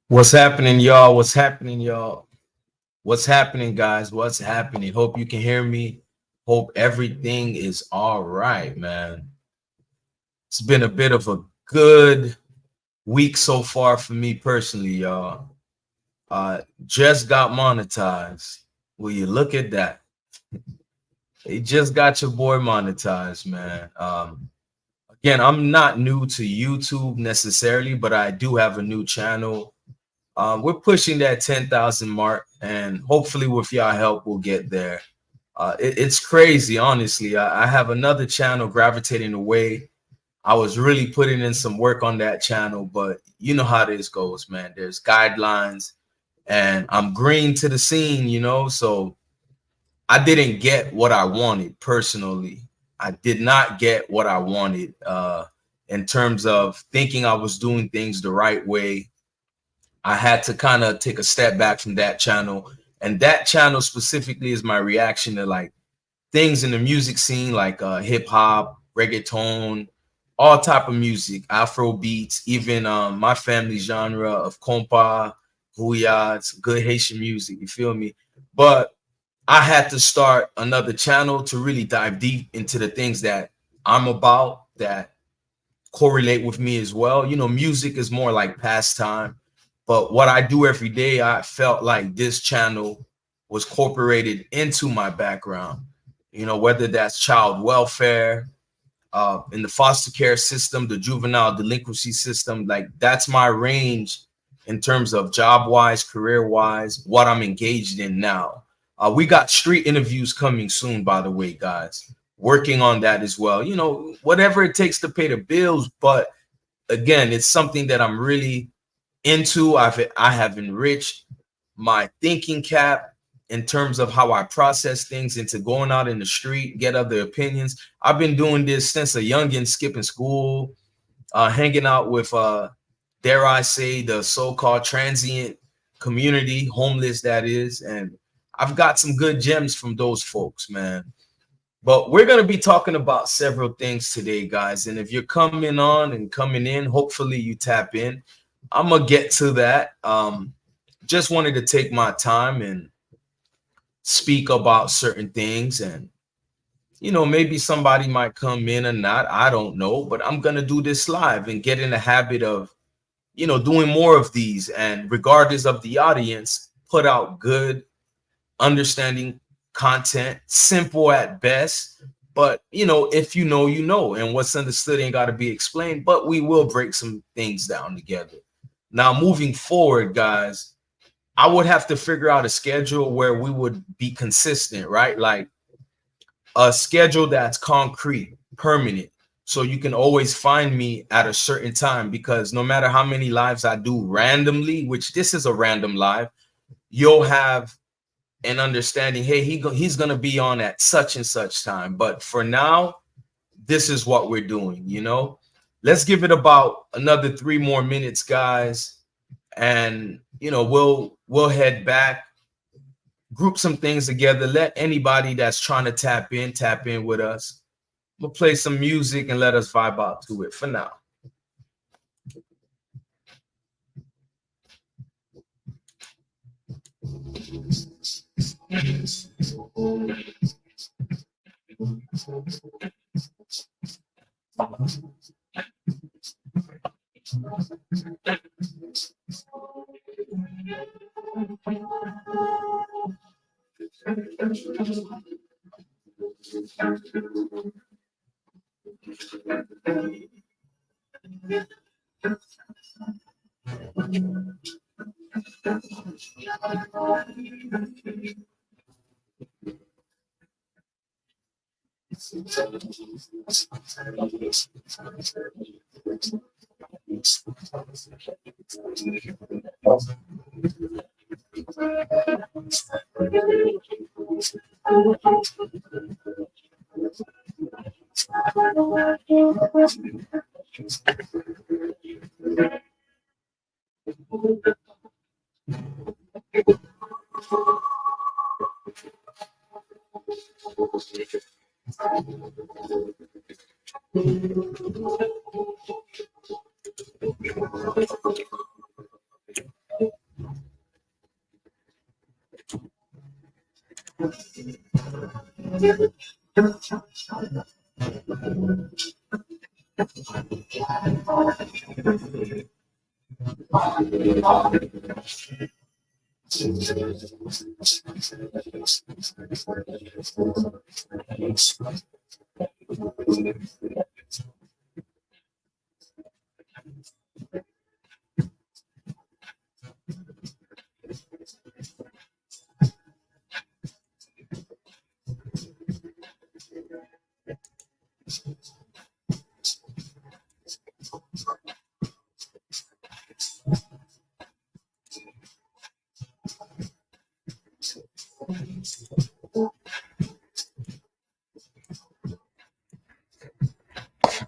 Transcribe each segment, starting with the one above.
What's happening, y'all? What's happening, y'all? What's happening, guys? What's happening? Hope you can hear me. Hope everything is all right, man. It's been a bit of a good week so far for me personally, y'all. Just got monetized. Will you look at that? They just got your boy monetized, man. Again, I'm not new to YouTube necessarily, but I do have a new channel. We're pushing that 10,000 mark, and hopefully, with y'all help, we'll get there. It's crazy, honestly. I have another channel gravitating away. I was really putting in some work on that channel, but you know how this goes, man. There's guidelines, and I'm green to the scene, so I didn't get what I wanted personally. I did not get what I wanted in terms of thinking I was doing things the right way. I had to kind of take a step back from that channel. And that channel specifically is my reaction to like things in the music scene, like hip hop, reggaeton, all type of music, Afro beats, even my family genre of compa, huya, it's good Haitian music. You feel me? But I had to start another channel to really dive deep into the things that I'm about that correlate with me as well. Music is more like pastime, but what I do every day, I felt like this channel was incorporated into my background. Whether that's child welfare, in the foster care system, the juvenile delinquency system, like that's my range in terms of job wise, career wise, what I'm engaged in now. We got street interviews coming soon, by the way, guys. Working on that as well. Whatever it takes to pay the bills. But again, it's something that I'm really into. I have enriched my thinking cap in terms of how I process things into going out in the street, get other opinions. I've been doing this since a youngin, skipping school, hanging out with dare I say, the so-called transient community, homeless that is, and I've got some good gems from those folks, man. But we're going to be talking about several things today, guys. And if you're coming on and coming in, hopefully you tap in. I'm going to get to that. Just wanted to take my time and speak about certain things. And, maybe somebody might come in or not. I don't know. But I'm going to do this live and get in the habit of, doing more of these. And regardless of the audience, put out good, understanding content, simple at best. But if you know, and what's understood ain't got to be explained. But we will break some things down together. Now, moving forward, guys, I would have to figure out a schedule where we would be consistent, right? Like a schedule that's concrete, permanent. So you can always find me at a certain time, because no matter how many lives I do randomly, which this is a random live, you'll have and understanding, hey, he's going to be on at such and such time. But for now, this is what we're doing. Let's give it about another 3 more minutes, guys, and we'll head back, group some things together, let anybody that's trying to tap in with us. We'll play some music and let us vibe out to it for now.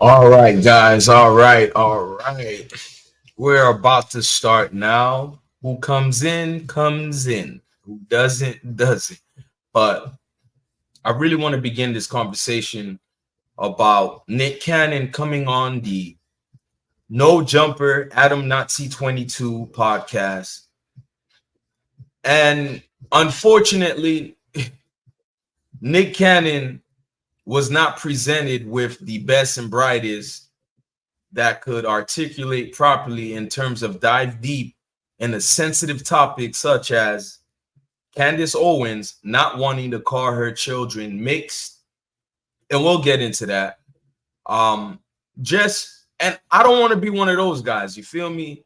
All right, guys. All right. All right. We're about to start now. Who comes in, comes in. Who doesn't, doesn't. But I really want to begin this conversation about Nick Cannon coming on the No Jumper Adam Nazi 22 podcast. And unfortunately, Nick Cannon was not presented with the best and brightest that could articulate properly in terms of dive deep in a sensitive topic such as Candace Owens not wanting to call her children mixed. And we'll get into that. And I don't want to be one of those guys, you feel me?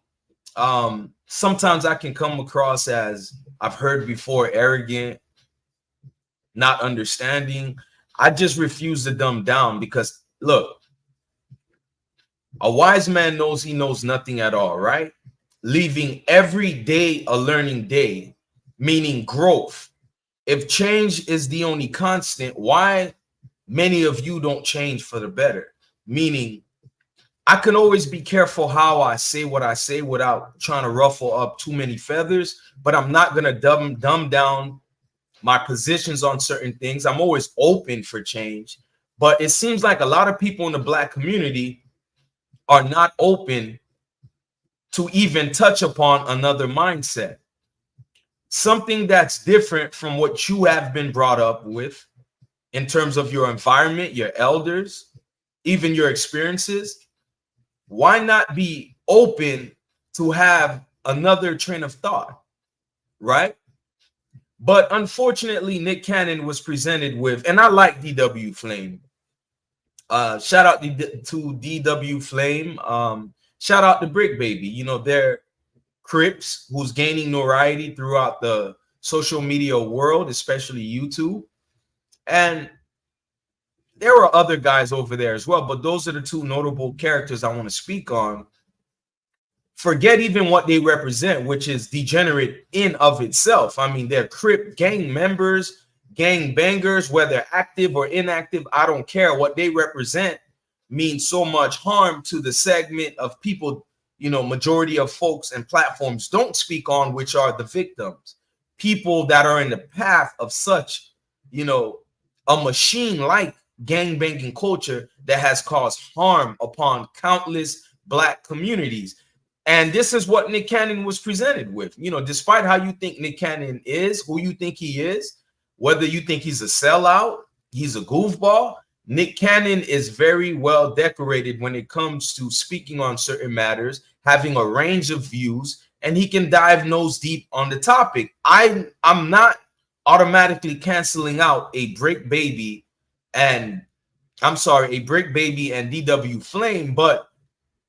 Sometimes I can come across as, I've heard before, arrogant, not understanding. I just refuse to dumb down because, look, a wise man knows he knows nothing at all, right? Leaving every day a learning day, meaning growth. If change is the only constant, why many of you don't change for the better? Meaning, I can always be careful how I say what I say without trying to ruffle up too many feathers, but I'm not going to dumb down my positions on certain things. I'm always open for change, but it seems like a lot of people in the Black community are not open to even touch upon another mindset, something that's different from what you have been brought up with in terms of your environment, your elders, even your experiences. Why not be open to have another train of thought, right? But unfortunately, Nick Cannon was presented with, and I like DW Flame. Shout out to DW Flame. Shout out to Brick Baby. You know, they're Crips who's gaining notoriety throughout the social media world, especially YouTube. And there were other guys over there as well, but those are the two notable characters I want to speak on. Forget even what they represent, which is degenerate in of itself. I mean, they're Crip gang members, gang bangers, whether active or inactive, I don't care. What they represent means so much harm to the segment of people, you know, majority of folks and platforms don't speak on, which are the victims, people that are in the path of such, you know, a machine like gang banging culture that has caused harm upon countless Black communities. And this is what Nick Cannon was presented with. You know, despite how you think Nick Cannon is, who you think he is, whether you think he's a sellout, he's a goofball, Nick Cannon is very well decorated when it comes to speaking on certain matters, having a range of views, and he can dive nose deep on the topic. I'm not automatically canceling out a Brick Baby and DW Flame, but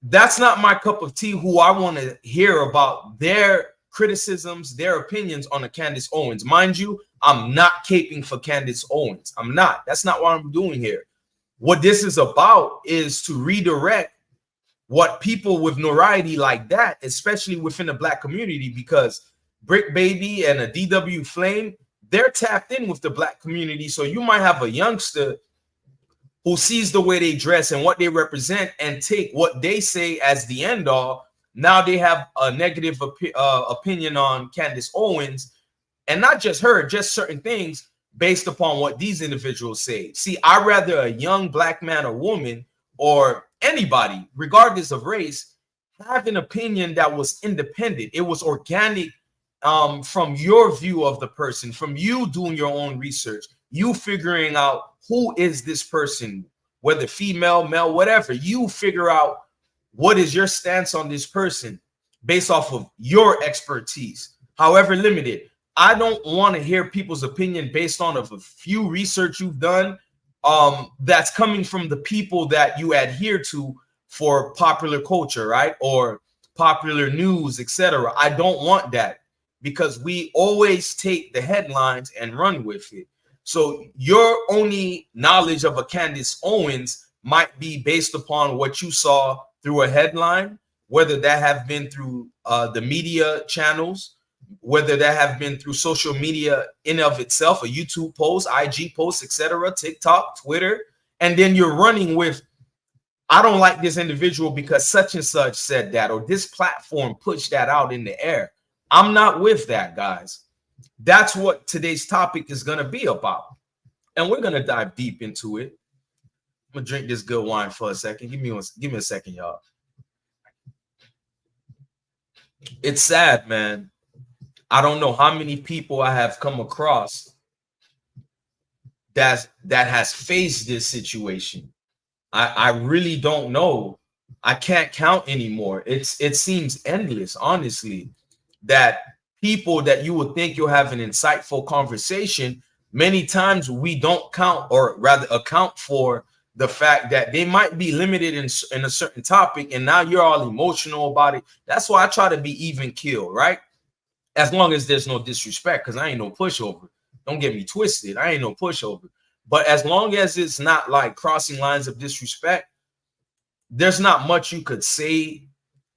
that's not my cup of tea. Who I want to hear about their criticisms, their opinions on the Candace Owens. Mind you, I'm not caping for Candace Owens. I'm not. That's not what I'm doing here. What this is about is to redirect what people with notoriety like that, especially within the Black community, because Brick Baby and a DW Flame, they're tapped in with the Black community. So you might have a youngster who sees the way they dress and what they represent and take what they say as the end all. Now they have a negative opinion on Candace Owens, and not just her, just certain things based upon what these individuals say. See, I'd rather a young Black man or woman or anybody, regardless of race, have an opinion that was independent. It was organic from your view of the person, from you doing your own research, you figuring out who is this person, whether female, male, whatever, you figure out what is your stance on this person based off of your expertise, however limited. I don't want to hear people's opinion based on of a few research you've done that's coming from the people that you adhere to for popular culture, right? Or popular news, etc. I don't want that, because we always take the headlines and run with it. So your only knowledge of a Candace Owens might be based upon what you saw through a headline, whether that have been through the media channels, whether that have been through social media in of itself, a YouTube post, IG post, etc., TikTok, Twitter, and then you're running with, I don't like this individual because such and such said that, or this platform pushed that out in the air. I'm not with that, guys. That's what today's topic is going to be about. And we're going to dive deep into it. I'm going to drink this good wine for a second. Give me a second, y'all. It's sad, man. I don't know how many people I have come across that has faced this situation. I really don't know. I can't count anymore. It seems endless, honestly, that people that you would think you'll have an insightful conversation, many times we don't count, or rather account for the fact that they might be limited in a certain topic, and now you're all emotional about it. That's why I try to be even keel, right? As long as there's no disrespect, because I ain't no pushover. Don't get me twisted. I ain't no pushover. But as long as it's not like crossing lines of disrespect, there's not much you could say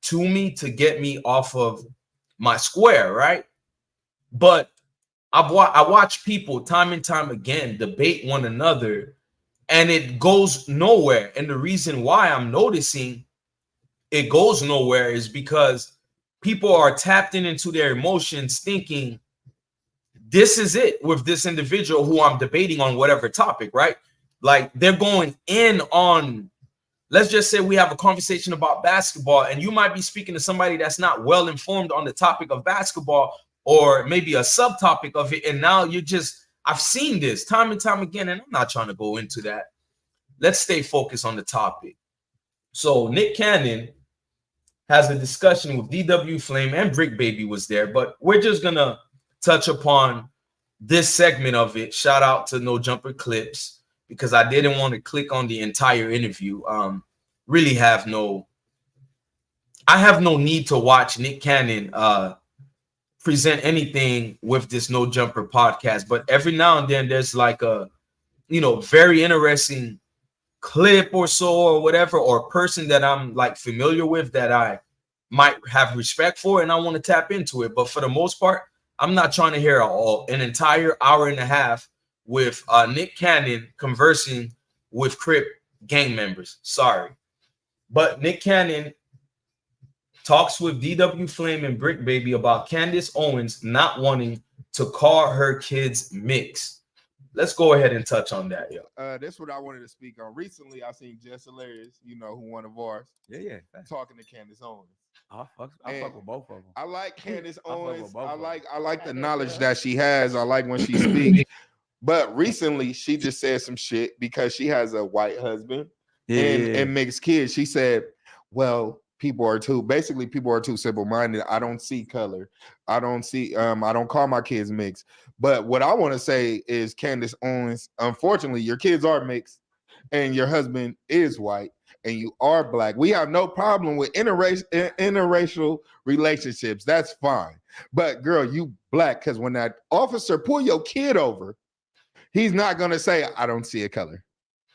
to me to get me off of my square, right? But I watch people time and time again debate one another, and it goes nowhere. And the reason why I'm noticing it goes nowhere is because people are tapped into their emotions, thinking this is it with this individual who I'm debating on whatever topic, right? Like they're going in on, let's just say we have a conversation about basketball, and you might be speaking to somebody that's not well informed on the topic of basketball, or maybe a subtopic of it. And now you're just, I've seen this time and time again, and I'm not trying to go into that. Let's stay focused on the topic. So Nick Cannon has a discussion with DW Flame, and Brick Baby was there, but we're just going to touch upon this segment of it. Shout out to No Jumper Clips, because I didn't want to click on the entire interview. I have no need to watch Nick Cannon present anything with this No Jumper podcast, but every now and then there's like a, very interesting clip or so, or whatever, or person that I'm like familiar with that I might have respect for, and I want to tap into it. But for the most part, I'm not trying to hear an entire hour and a half with Nick Cannon conversing with Crip gang members. Sorry. But Nick Cannon talks with DW Flame and Brick Baby about Candace Owens not wanting to call her kids mixed. Let's go ahead and touch on that, yo. That's what I wanted to speak on. Recently, I seen Jess Hilarious, who one of ours. Yeah. Talking to Candace Owens. I fuck with both of them. I like Candace Owens. I like the knowledge that she has. I like when she speaks. But recently, she just said some shit because she has a white husband and mixed kids. She said, well, people are too simple-minded. I don't see color. I don't call my kids mixed. But what I want to say is, Candace Owens, unfortunately, your kids are mixed and your husband is white and you are black. We have no problem with interracial relationships. That's fine. But girl, you black, because when that officer pull your kid over, he's not going to say, I don't see a color.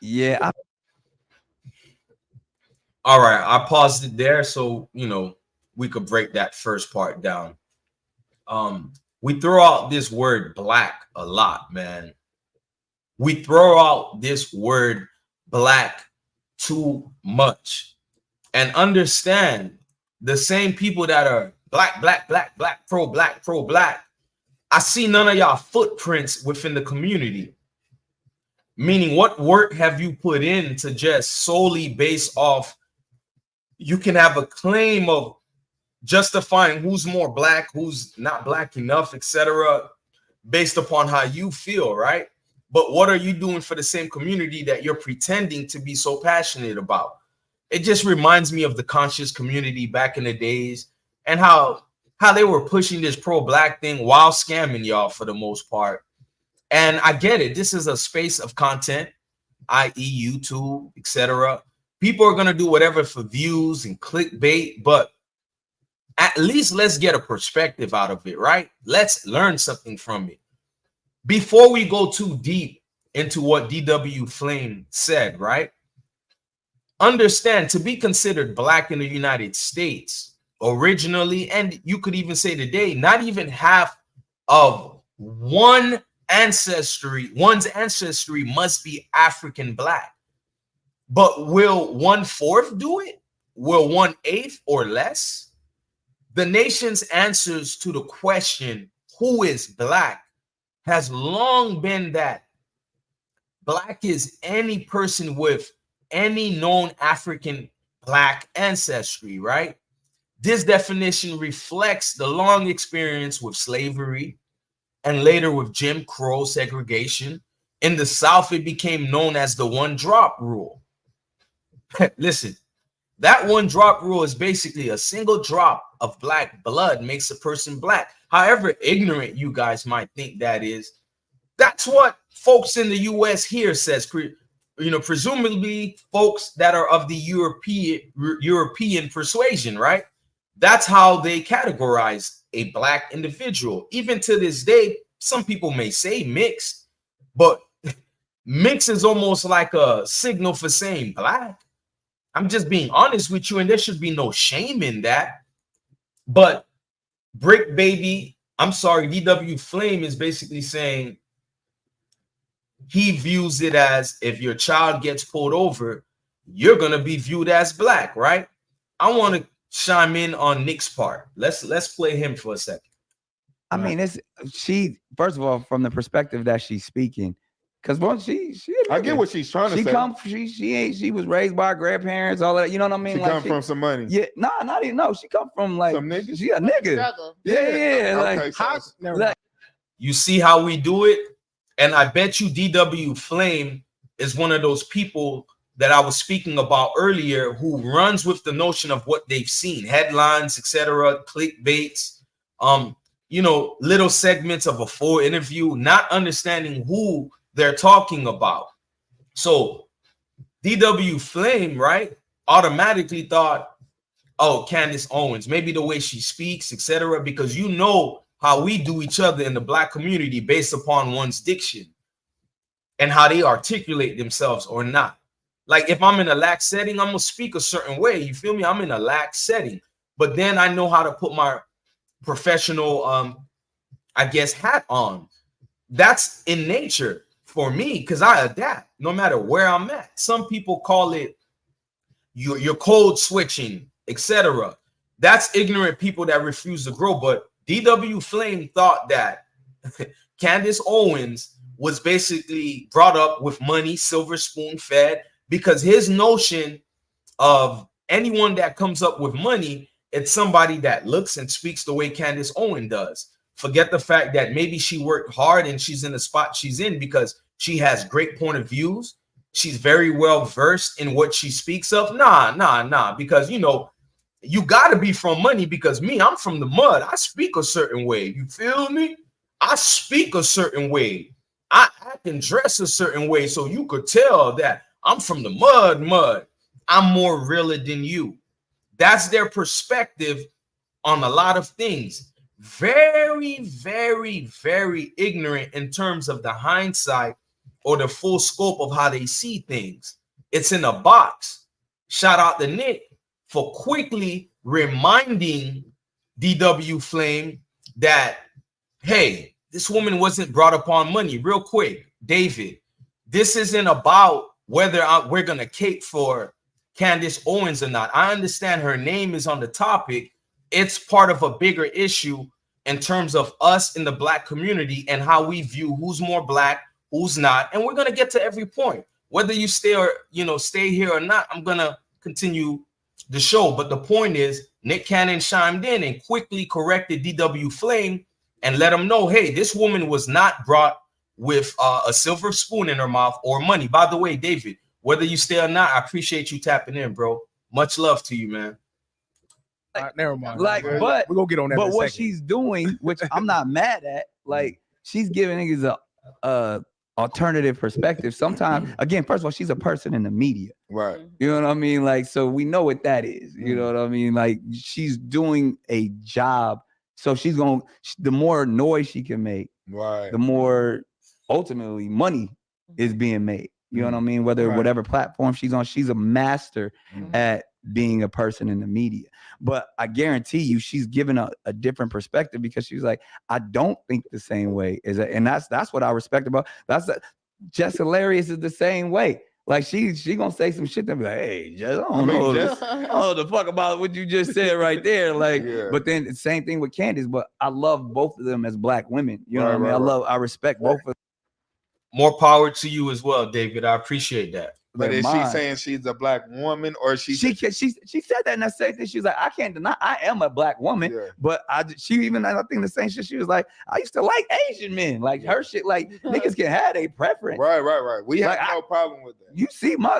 Yeah. All right. I paused it there so, we could break that first part down. We throw out this word black a lot, man. We throw out this word black too much. And understand, the same people that are black, pro black, I see none of y'all footprints within the community. Meaning, what work have you put in to just solely base off, you can have a claim of justifying who's more black, who's not black enough, etc., based upon how you feel, right? But what are you doing for the same community that you're pretending to be so passionate about? It just reminds me of the conscious community back in the days and how they were pushing this pro-black thing while scamming y'all for the most part. And I get it. This is a space of content, i.e. YouTube, etc. People are going to do whatever for views and clickbait, but at least let's get a perspective out of it, right? Let's learn something from it. Before we go too deep into what DW Flame said, right? Understand, to be considered black in the United States originally, and you could even say today, not even half of one's ancestry must be African black. But will 1/4 do it? Will 1/8 or less? The nation's answers to the question, who is black, has long been that black is any person with any known African black ancestry, right? This definition reflects the long experience with slavery and later with Jim Crow segregation. In the South, it became known as the one-drop rule. Listen, that one-drop rule is basically a single drop of black blood makes a person black. However ignorant you guys might think that is, that's what folks in the US here says. You know, presumably folks that are of the European persuasion, right? That's how they categorize a black individual. Even to this day, some people may say mixed, but mix is almost like a signal for saying black. I'm just being honest with you, and there should be no shame in that. But Brick Baby, I'm sorry, DW Flame is basically saying he views it as if your child gets pulled over, you're going to be viewed as black, right? I want to chime in on Nick's part. Let's play him for a second. I mean, it's first of all, from the perspective that she's speaking, because once I get what she's trying to say. She was raised by her grandparents, all that, you know what I mean? She come from some money. Yeah, not even, no, she come from like some niggas. She a nigga. Yeah. Okay, you see how we do it? And I bet you DW Flame is one of those people that I was speaking about earlier who runs with the notion of what they've seen, headlines, etc., clickbaits, you know, little segments of a full interview, not understanding who they're talking about. So DW Flame, right, automatically thought, oh, Candace Owens, maybe the way she speaks, etc., because you know how we do each other in the black community based upon one's diction and how they articulate themselves or not. Like if I'm in a lax setting, I'm gonna speak a certain way. You feel me? I'm in a lax setting, but then I know how to put my professional, I guess, hat on. That's in nature for me because I adapt no matter where I'm at. Some people call it you're code switching, etc. That's ignorant people that refuse to grow. But DW Flame thought that Candace Owens was basically brought up with money, silver spoon fed, because his notion of anyone that comes up with money, it's somebody that looks and speaks the way Candace Owens does. Forget the fact that maybe she worked hard and she's in the spot she's in because she has great point of views. She's very well versed in what she speaks of. Nah, because, you know, you got to be from money because me, I'm from the mud. I speak a certain way. You feel me? I speak a certain way. I can dress a certain way. So you could tell that I'm from the mud. I'm more realer than you. That's their perspective on a lot of things. Very, very, very ignorant in terms of the hindsight or the full scope of how they see things. It's in a box. Shout out to Nick for quickly reminding DW Flame that, hey, this woman wasn't brought upon money. Real quick, David, this isn't about whether we're going to cape for Candace Owens or not. I understand her name is on the topic. It's part of a bigger issue in terms of us in the black community and how we view who's more black, who's not. And we're going to get to every point. Whether you stay or, you know, stay here or not, I'm going to continue the show. But the point is, Nick Cannon chimed in and quickly corrected DW Flame and let him know, hey, this woman was not brought with a silver spoon in her mouth or money. By the way, David, whether you stay or not, I appreciate you tapping in, bro. Much love to you, man. Never mind. Like, but we're gonna get on that. But what she's doing, which I'm not mad at, like she's giving niggas a alternative perspective. Sometimes, again, first of all, she's a person in the media, right? You know what I mean? Like, so we know what that is. You know what I mean? Like, she's doing a job, so she's gonna. The more noise she can make, right, the more ultimately money is being made. You know what I mean? Whether whatever platform she's on, she's a master at being a person in the media. But I guarantee you, she's given a different perspective because she's like, I don't think the same way as and that's what I respect about. Jess Hilarious is the same way. Like she gonna say some shit that be like, hey, Jess, I don't know the fuck about what you just said right there. Like, but then the same thing with Candace. But I love both of them as Black women. You know what I mean? I respect both of them. More power to you as well, David. I appreciate that. But is she saying she's a Black woman, or she said that in that same thing? She's like, I can't deny I am a Black woman, but I think the same shit. She was like, I used to like Asian men, like her shit. Like niggas can have a preference, right. We have no problem with that. You see, my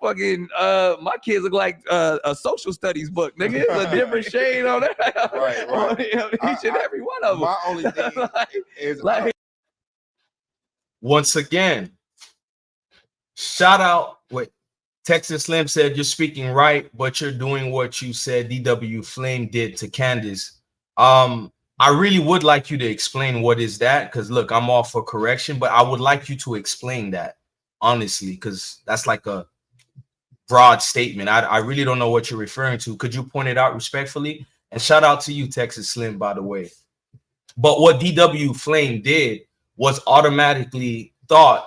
fucking my kids look like a social studies book, nigga. It's a different shade on that, right. Each and every one of them. My only thing is like. Once again, shout out what Texas Slim said. You're speaking right, but you're doing what you said DW Flame did to Candace. I really would like you to explain what is that, because look, I'm all for correction, but I would like you to explain that honestly, because that's like a broad statement. I really don't know what you're referring to. Could you point it out respectfully? And shout out to you, Texas Slim, by the way. But what DW Flame did was automatically thought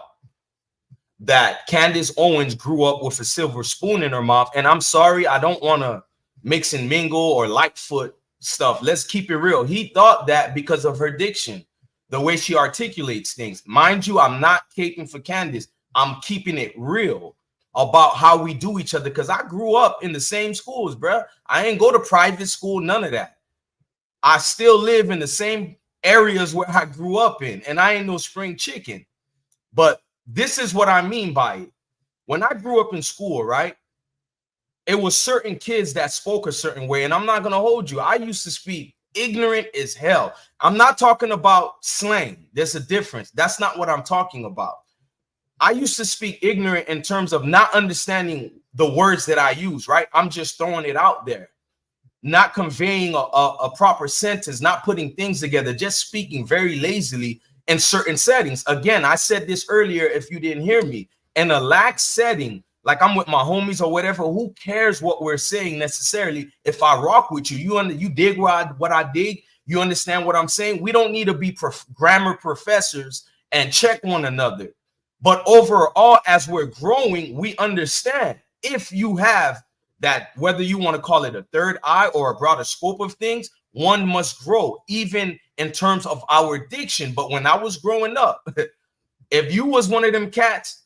that Candace Owens grew up with a silver spoon in her mouth. And I'm sorry, I don't want to mix and mingle or Lightfoot stuff. Let's keep it real. He thought that because of her diction, the way she articulates things. Mind you, I'm not caping for Candace. I'm keeping it real about how we do each other, because I grew up in the same schools, bro. I ain't go to private school, none of that. I still live in the same areas where I grew up in, and I ain't no spring chicken. But this is what I mean by it. When I grew up in school, right, it was certain kids that spoke a certain way, and I'm not gonna hold you. I used to speak ignorant as hell. I'm not talking about slang. There's a difference. That's not what I'm talking about. I used to speak ignorant in terms of not understanding the words that I use, right? I'm just throwing it out there. Not conveying a proper sentence, not putting things together, just speaking very lazily in certain settings. Again, I said this earlier, if you didn't hear me, in a lax setting, like I'm with my homies or whatever, who cares what we're saying necessarily? If I rock with you, you dig what I dig, you understand what I'm saying? We don't need to be grammar professors and check one another. But overall, as we're growing, we understand if you have that, whether you want to call it a third eye or a broader scope of things, one must grow, even in terms of our diction. But when I was growing up, if you was one of them cats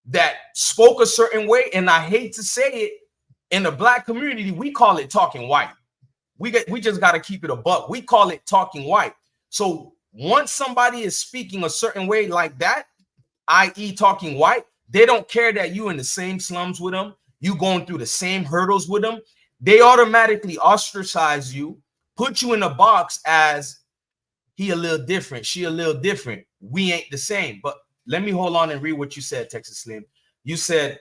that spoke a certain way, and I hate to say it, in the Black community, we call it talking white. We just got to keep it a buck. We call it talking white. So once somebody is speaking a certain way like that, i.e. talking white, they don't care that you in the same slums with them, you going through the same hurdles with them. They automatically ostracize you, put you in a box as he a little different, she a little different, we ain't the same. But let me hold on and read what you said, Texas Slim. You said,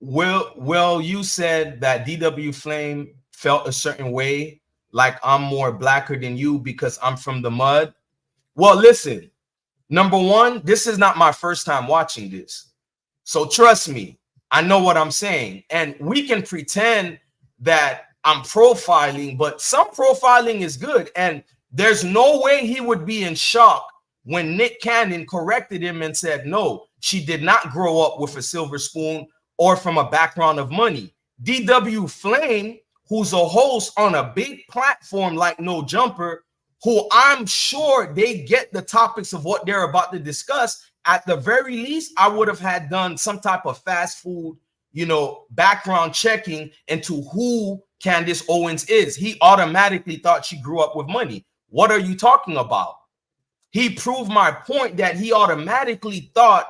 well, you said that DW Flame felt a certain way, like I'm more blacker than you because I'm from the mud. Well, listen, number one, this is not my first time watching this. So trust me, I know what I'm saying. And we can pretend that I'm profiling, but some profiling is good. And there's no way he would be in shock when Nick Cannon corrected him and said, no, she did not grow up with a silver spoon or from a background of money. DW Flame, who's a host on a big platform like No Jumper, who I'm sure they get the topics of what they're about to discuss. At the very least, I would have had done some type of fast food you know, background checking into who Candace Owens is. He automatically thought she grew up with money. What are you talking about? He proved my point that he automatically thought,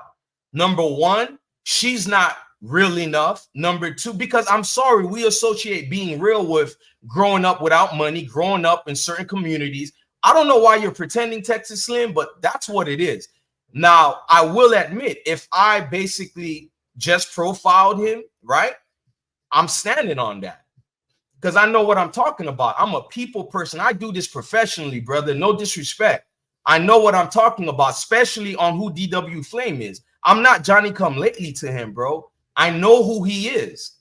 number one, she's not real enough. Number two, because I'm sorry, we associate being real with growing up without money, growing up in certain communities. I don't know why you're pretending, Texas Slim, but that's what it is. Now, I will admit, if I basically just profiled him, right, I'm standing on that because I know what I'm talking about. I'm a people person. I do this professionally, brother. No disrespect. I know what I'm talking about, especially on who DW Flame is. I'm not Johnny come lately to him, bro. I know who he is.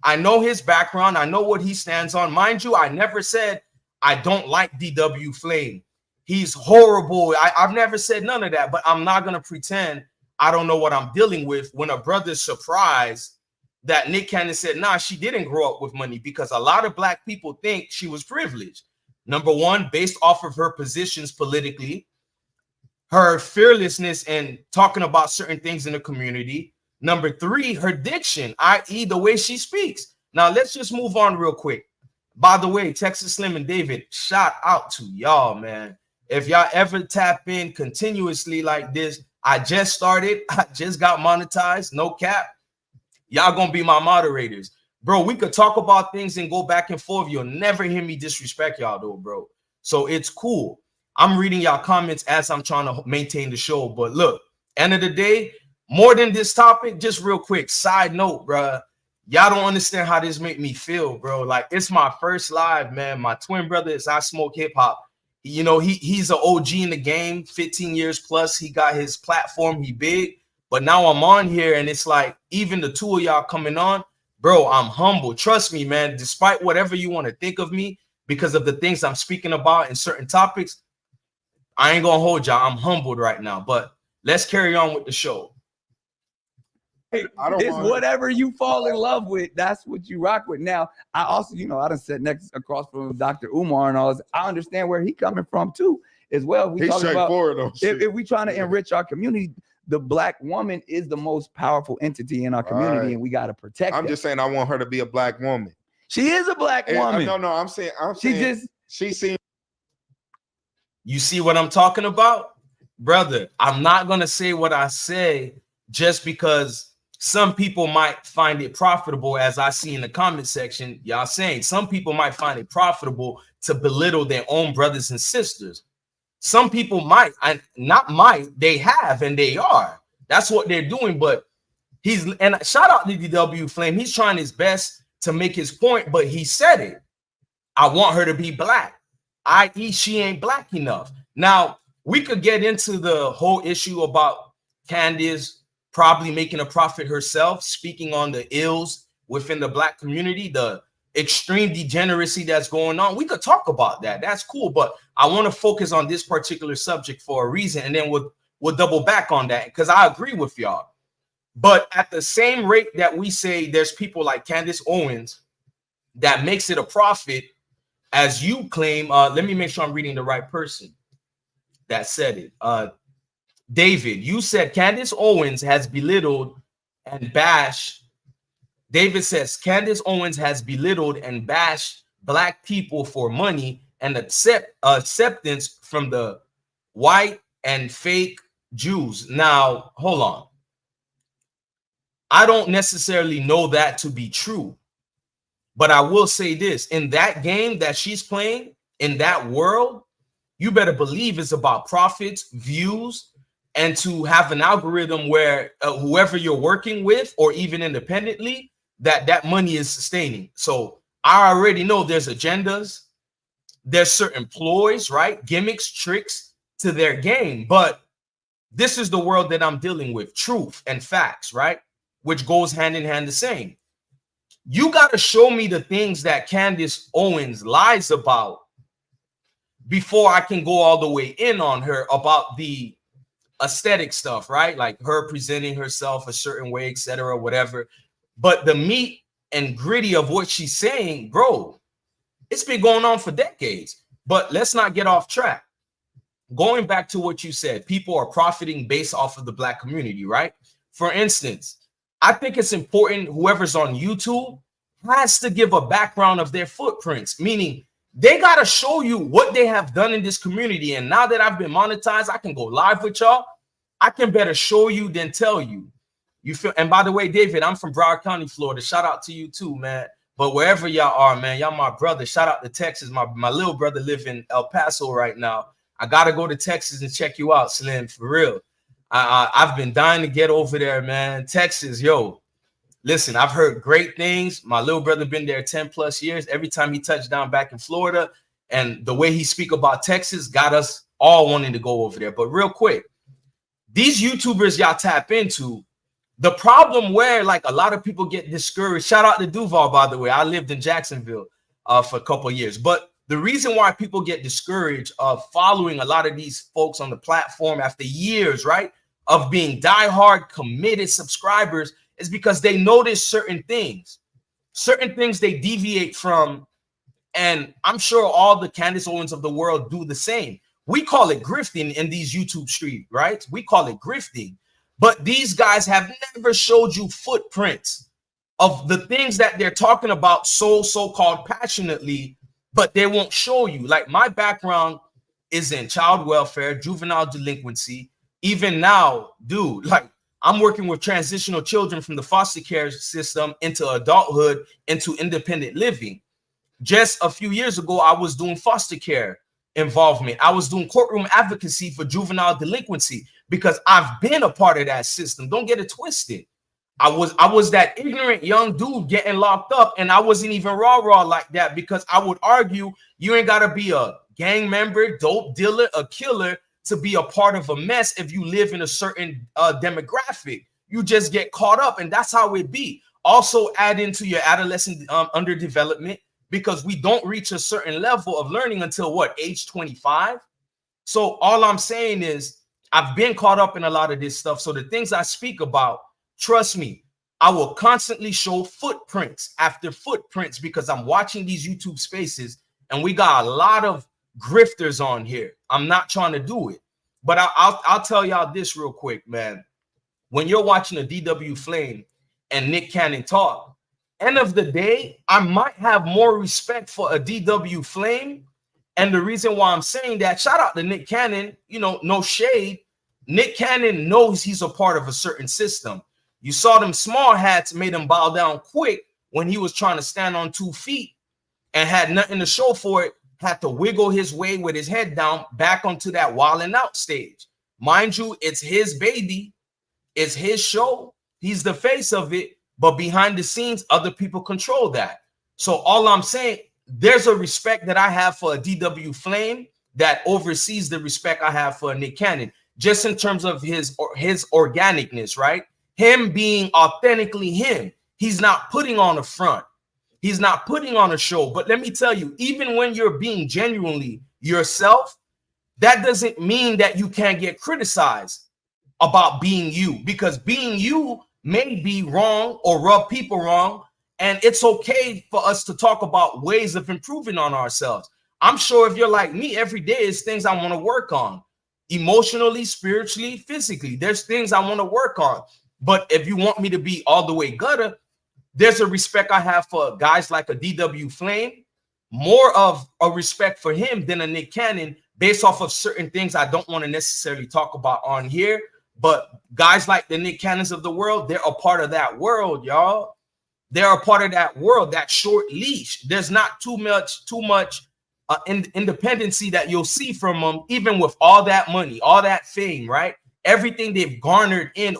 I know his background. I know what he stands on. Mind you, I never said I don't like DW Flame. He's horrible. I've never said none of that, but I'm not going to pretend I don't know what I'm dealing with when a brother's surprised that Nick Cannon said, nah, she didn't grow up with money, because a lot of black people think she was privileged. Number one, based off of her positions politically, her fearlessness and talking about certain things in the community. Number three, her diction, i.e. the way she speaks. Now, let's just move on real quick. By the way, Texas Slim and David, shout out to y'all, man. If y'all ever tap in continuously like this, I just started. I just got monetized. No cap. Y'all gonna be my moderators. Bro, we could talk about things and go back and forth. You'll never hear me disrespect y'all though, bro. So it's cool. I'm reading y'all comments as I'm trying to maintain the show. But look, end of the day, more than this topic, just real quick, side note, bro. Y'all don't understand how this make me feel, bro. Like, it's my first live, man. My twin brother is I Smoke Hip Hop. You know, he's an OG in the game, 15 years plus. He got his platform, he big. But now I'm on here, and it's like, even the two of y'all coming on, bro, I'm humble. Trust me, man. Despite whatever you want to think of me, because of the things I'm speaking about in certain topics, I ain't gonna hold y'all. I'm humbled right now. But let's carry on with the show. It's whatever you fall in love with, that's what you rock with. Now, I also, you know, I done sat next across from Dr. Umar and all this. I understand where he coming from too, as well. He's straightforward though. If we trying to enrich our community, the black woman is the most powerful entity in our community, and we got to protect I'm just saying, I want her to be a black woman. She is a black woman. No, I'm saying she seems. You see what I'm talking about, brother? I'm not gonna say what I say just because some people might find it profitable, as I see in the comment section. Y'all saying some people might find it profitable to belittle their own brothers and sisters. Some people might, and not might, they have, and they are. That's what they're doing. But and shout out to DW Flame. He's trying his best to make his point, but he said it. I want her to be black, i.e. she ain't black enough. Now, we could get into the whole issue about Candace probably making a profit herself, speaking on the ills within the black community, the extreme degeneracy that's going on. We could talk about that. That's cool. But I want to focus on this particular subject for a reason. And then we'll double back on that, because I agree with y'all. But at the same rate that we say there's people like Candace Owens that makes it a profit, as you claim, let me make sure I'm reading the right person that said it. David, you said Candace Owens has belittled and bashed. David says Candace Owens has belittled and bashed black people for money and acceptance from the white and fake Jews. Now, hold on. I don't necessarily know that to be true, but I will say this: in that game that she's playing, in that world, you better believe it's about profits, views, and to have an algorithm where whoever you're working with, or even independently, that money is sustaining. So I already know there's agendas, there's certain ploys, right? Gimmicks, tricks to their game. But this is the world that I'm dealing with, truth and facts, right? Which goes hand in hand the same. You got to show me the things that Candace Owens lies about before I can go all the way in on her about the aesthetic stuff, right? Like her presenting herself a certain way, etc., whatever. But the meat and gritty of what she's saying, bro, it's been going on for decades. But let's not get off track. Going back to what you said, people are profiting based off of the black community, right? For instance, I think it's important whoever's on YouTube has to give a background of their footprints, meaning they got to show you what they have done in this community. And now that I've been monetized, I can go live with y'all. I can better show you than tell you. You feel? And by the way, David, I'm from Broward County, Florida. Shout out to you too, man. But wherever y'all are, man, y'all my brother. Shout out to Texas. My little brother live in El Paso right now. I got to go to Texas and check you out, Slim, for real. I've been dying to get over there, man. Texas, yo. Listen, I've heard great things. My little brother been there 10 plus years. Every time he touched down back in Florida, and the way he speak about Texas got us all wanting to go over there. But real quick, these YouTubers y'all tap into, the problem where like a lot of people get discouraged. Shout out to Duval, by the way. I lived in Jacksonville for a couple of years. But the reason why people get discouraged of following a lot of these folks on the platform after years, right, of being diehard, committed subscribers is because they notice certain things they deviate from. And I'm sure all the Candace Owens of the world do the same. We call it grifting in these YouTube street, right? We call it grifting. But these guys have never showed you footprints of the things that they're talking about so-called passionately, but they won't show you. Like my background is in child welfare, juvenile delinquency. Even now, dude, like I'm working with transitional children from the foster care system into adulthood, into independent living. Just a few years ago, I was doing foster care involvement. I was doing courtroom advocacy for juvenile delinquency because I've been a part of that system. Don't get it twisted. I was that ignorant young dude getting locked up, and I wasn't even raw like that, because I would argue you ain't got to be a gang member, dope dealer, a killer to be a part of a mess if you live in a certain demographic. You just get caught up, and that's how it be. Also add into your adolescent underdevelopment, because we don't reach a certain level of learning until what, age 25? So all I'm saying is I've been caught up in a lot of this stuff. So the things I speak about, trust me, I will constantly show footprints after footprints, because I'm watching these YouTube spaces and we got a lot of grifters on here. I'm not trying to do it, but I'll tell y'all this real quick, man. When you're watching a DW Flame and Nick Cannon talk, end of the day, I might have more respect for a DW Flame. And the reason why I'm saying that, shout out to Nick Cannon, you know, no shade. Nick Cannon knows he's a part of a certain system. You saw them small hats made him bow down quick when he was trying to stand on 2 feet and had nothing to show for it, had to wiggle his way with his head down back onto that wilding out stage. Mind you, it's his baby. It's his show. He's the face of it. But behind the scenes, other people control that. So all I'm saying, there's a respect that I have for a DW Flame that oversees the respect I have for Nick Cannon, just in terms of his organicness, right? Him being authentically him. He's not putting on a front. He's not putting on a show. But let me tell you, even when you're being genuinely yourself, that doesn't mean that you can't get criticized about being you, because being you may be wrong or rub people wrong. And it's okay for us to talk about ways of improving on ourselves. I'm sure if you're like me, every day is things I want to work on, emotionally, spiritually, physically. There's things I want to work on. But if you want me to be all the way gutter, there's a respect I have for guys like a DW Flame, more of a respect for him than a Nick Cannon, based off of certain things I don't want to necessarily talk about on here. But guys like the Nick Cannons of the world, they're a part of that world, y'all. They're a part of that world, that short leash. There's not too much independency that you'll see from them, even with all that money, all that fame, right? Everything they've garnered Nick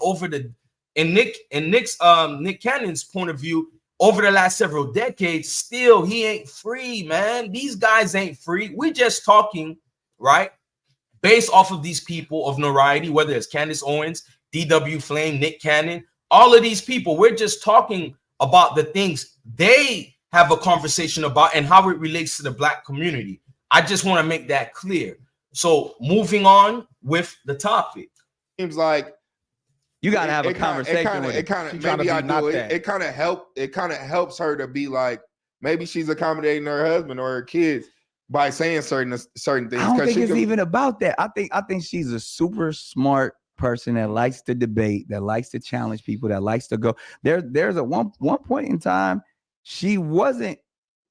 Cannon's point of view, over the last several decades, still he ain't free, man. These guys ain't free. We just talking, right? Based off of these people of notoriety, whether it's Candace Owens, DW Flame, Nick Cannon, all of these people, we're just talking about the things they have a conversation about and how it relates to the Black community. I just want to make that clear. So moving on with the topic. Seems like you gotta have a conversation with it. It kind of helps her to be like, maybe she's accommodating her husband or her kids by saying certain things. I don't think it's even about that. I think she's a super smart person that likes to debate, that likes to challenge people, that likes to go. There's a one point in time she wasn't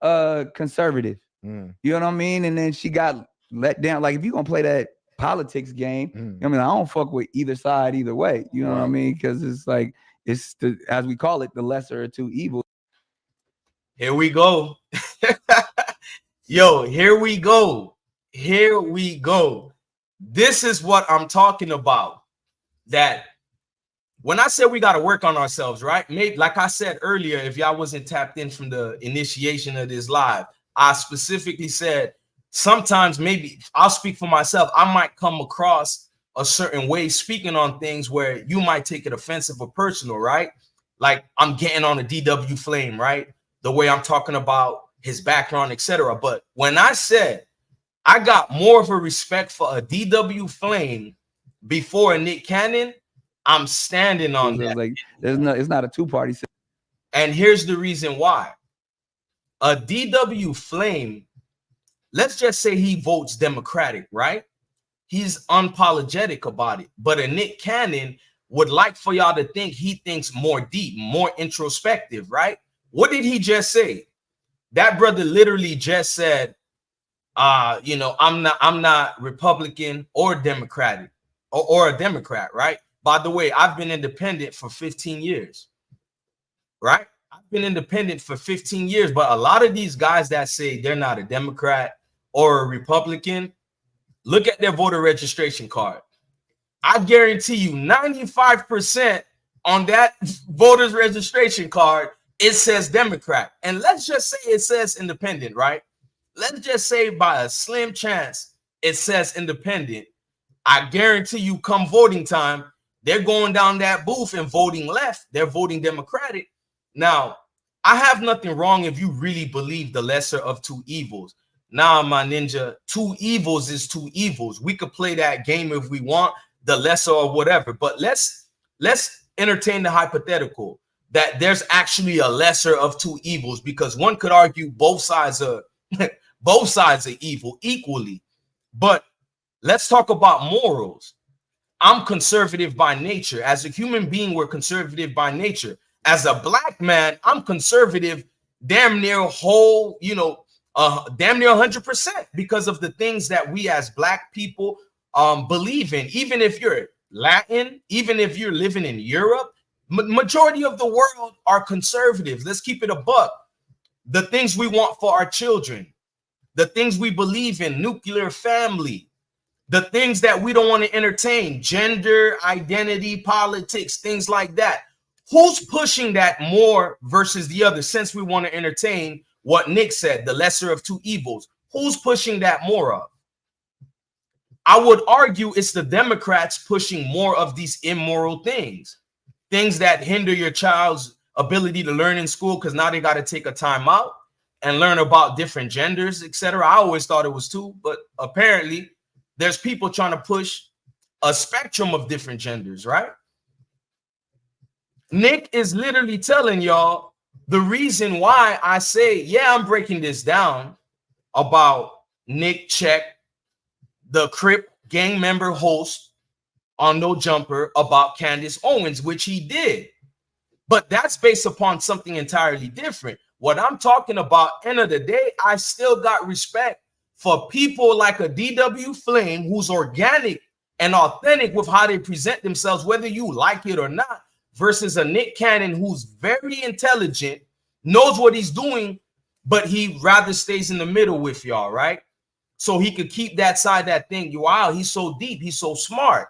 conservative. You know what I mean? And then she got let down. Like, if you're gonna play that politics game, I mean, I don't fuck with either side either way. You know what I mean? Because it's like, it's the, as we call it, the lesser of two evils. Here we go. Yo, here we go. Here we go. This is what I'm talking about. That when I said we got to work on ourselves, right? Maybe, like I said earlier, if y'all wasn't tapped in from the initiation of this live, I specifically said sometimes, maybe I'll speak for myself, I might come across a certain way speaking on things where you might take it offensive or personal, right? Like I'm getting on a DW Flame, right? The way I'm talking about his background, etc. But when I said I got more of a respect for a DW Flame before a Nick Cannon, I'm standing on that. Like, it's not a two-party. And here's the reason why. A DW Flame, let's just say he votes Democratic, right? He's unapologetic about it. But a Nick Cannon would like for y'all to think he thinks more deep, more introspective, right? What did he just say? That brother literally just said, you know, I'm not Republican or Democratic or a Democrat, right? By the way, I've been independent for 15 years, right? I've been independent for 15 years, but a lot of these guys that say they're not a Democrat or a Republican, look at their voter registration card. I guarantee you 95% on that voter's registration card, it says Democrat. And let's just say it says independent, right? Let's just say by a slim chance it says independent. I guarantee you come voting time, they're going down that booth and voting left. They're voting Democratic. Now, I have nothing wrong if you really believe the lesser of two evils. Nah, my ninja, two evils is two evils. We could play that game if we want, the lesser or whatever. But let's entertain the hypothetical that there's actually a lesser of two evils, because one could argue both sides are evil equally. But let's talk about morals. I'm conservative by nature. As a human being, we're conservative by nature. As a black man, I'm conservative damn near whole, you know, damn near 100%, because of the things that we as black people believe in. Even if you're Latin, even if you're living in Europe, majority of the world are conservative. Let's keep it a buck. The things we want for our children, the things we believe in, nuclear family, the things that we don't want to entertain, gender, identity, politics, things like that. Who's pushing that more versus the other? Since we want to entertain what Nick said, the lesser of two evils, who's pushing that more of? I would argue it's the Democrats pushing more of these immoral things that hinder your child's ability to learn in school, because now they got to take a time out and learn about different genders, etc. I always thought it was two, but apparently there's people trying to push a spectrum of different genders, right? Nick is literally telling y'all the reason why I say, yeah, I'm breaking this down about Nick Check, the Crip gang member host on No Jumper, about Candace Owens, which he did. But that's based upon something entirely different. What I'm talking about, end of the day, I still got respect for people like a DW Flame, who's organic and authentic with how they present themselves, whether you like it or not, versus a Nick Cannon who's very intelligent, knows what he's doing, but he rather stays in the middle with y'all, right? So he could keep that side, that thing. Wow, he's so deep, he's so smart.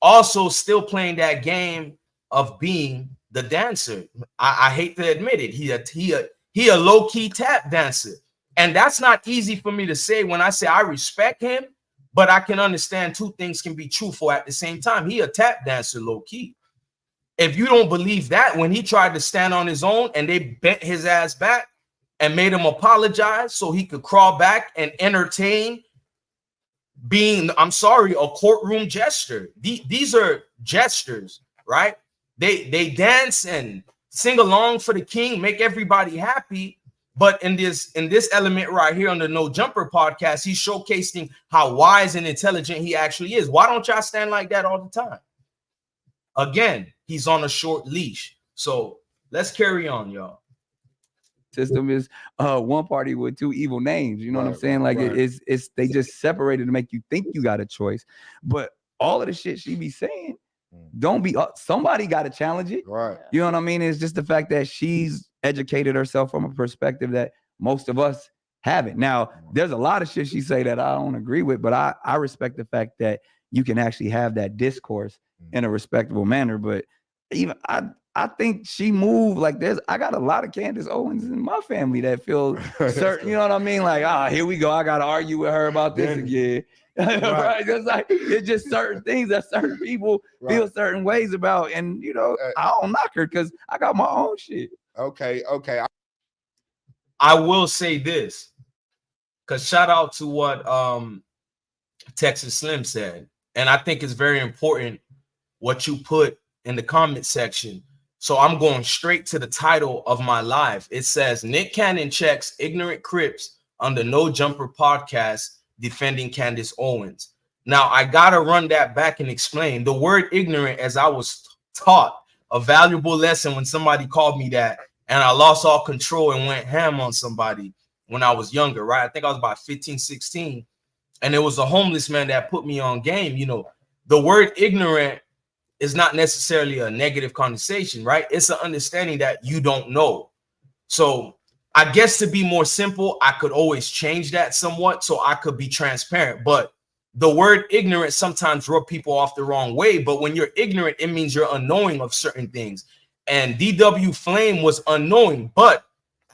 Also still playing that game of being the dancer. I hate to admit it. He a low-key tap dancer. And that's not easy for me to say when I say I respect him, but I can understand two things can be truthful at the same time. He a tap dancer low-key. If you don't believe that, when he tried to stand on his own and they bent his ass back and made him apologize so he could crawl back and entertain being, I'm sorry, a courtroom gesture. These are gestures, right? They dance and sing along for the king, make everybody happy. But in this element right here on the No Jumper podcast, he's showcasing how wise and intelligent he actually is. Why don't y'all stand like that all the time? again, he's on a short leash. So let's carry on, y'all. System is one party with two evil names. You know what I'm saying? Like it's they just separated to make you think you got a choice. But all of the shit she be saying, don't be somebody got to challenge it. Right. You know what I mean? It's just the fact that she's educated herself from a perspective that most of us haven't. Now, there's a lot of shit she say that I don't agree with, but I respect the fact that you can actually have that discourse in a respectable manner. But even I think she moved like I got a lot of Candace Owens in my family that feel certain, you know what I mean? Like, here we go. I got to argue with her about this again. Right. It's like, it's just certain things that certain people feel certain ways about. And, you know, I don't knock her because I got my own shit. Okay. I will say this, because shout out to what Texas Slim said. And I think it's very important what you put in the comment section. So I'm going straight to the title of my live. It says, Nick Cannon checks ignorant Crips on the No Jumper podcast defending Candace Owens. Now, I got to run that back and explain. The word ignorant, as I was taught, a valuable lesson when somebody called me that, and I lost all control and went ham on somebody when I was younger, right? I think I was about 15, 16. And it was a homeless man that put me on game. You know, the word ignorant is not necessarily a negative connotation, right? It's an understanding that you don't know. So I guess to be more simple, I could always change that somewhat so I could be transparent. But the word ignorant sometimes rub people off the wrong way. But when you're ignorant, it means you're unknowing of certain things. And DW Flame was unknowing. But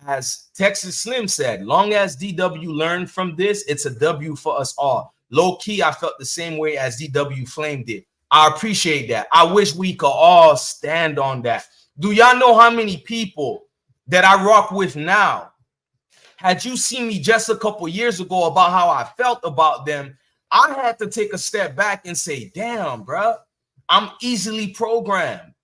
as Texas Slim said, long as DW learned from this, it's a W for us all. Low key, I felt the same way as DW Flame did. I appreciate that. I wish we could all stand on that. Do y'all know how many people that I rock with now, had you seen me just a couple years ago about how I felt about them, I had to take a step back and say, damn, bro, I'm easily programmed.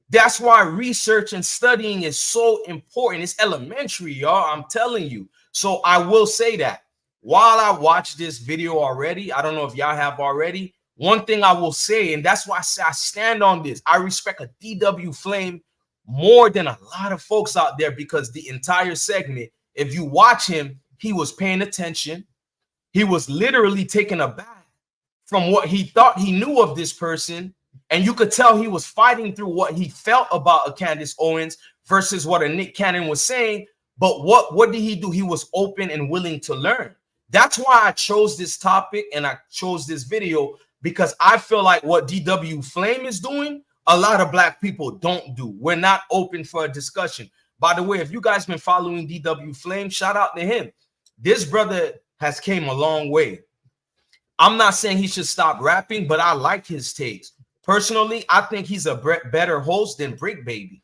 That's why research and studying is so important. It's elementary, y'all. I'm telling you. So I will say that while I watched this video already, I don't know if y'all have already, one thing I will say, and that's why I say I stand on this, I respect a DW Flame more than a lot of folks out there, because the entire segment, if you watch him, he was paying attention. He was literally taken aback from what he thought he knew of this person. And you could tell he was fighting through what he felt about a Candace Owens versus what a Nick Cannon was saying. But what did he do? He was open and willing to learn. That's why I chose this topic and I chose this video, because I feel like what DW Flame is doing, a lot of black people don't do. We're not open for a discussion. By the way, if you guys been following DW Flame, shout out to him. This brother has came a long way. I'm not saying he should stop rapping, but I like his takes. Personally, I think he's a better host than Brick Baby.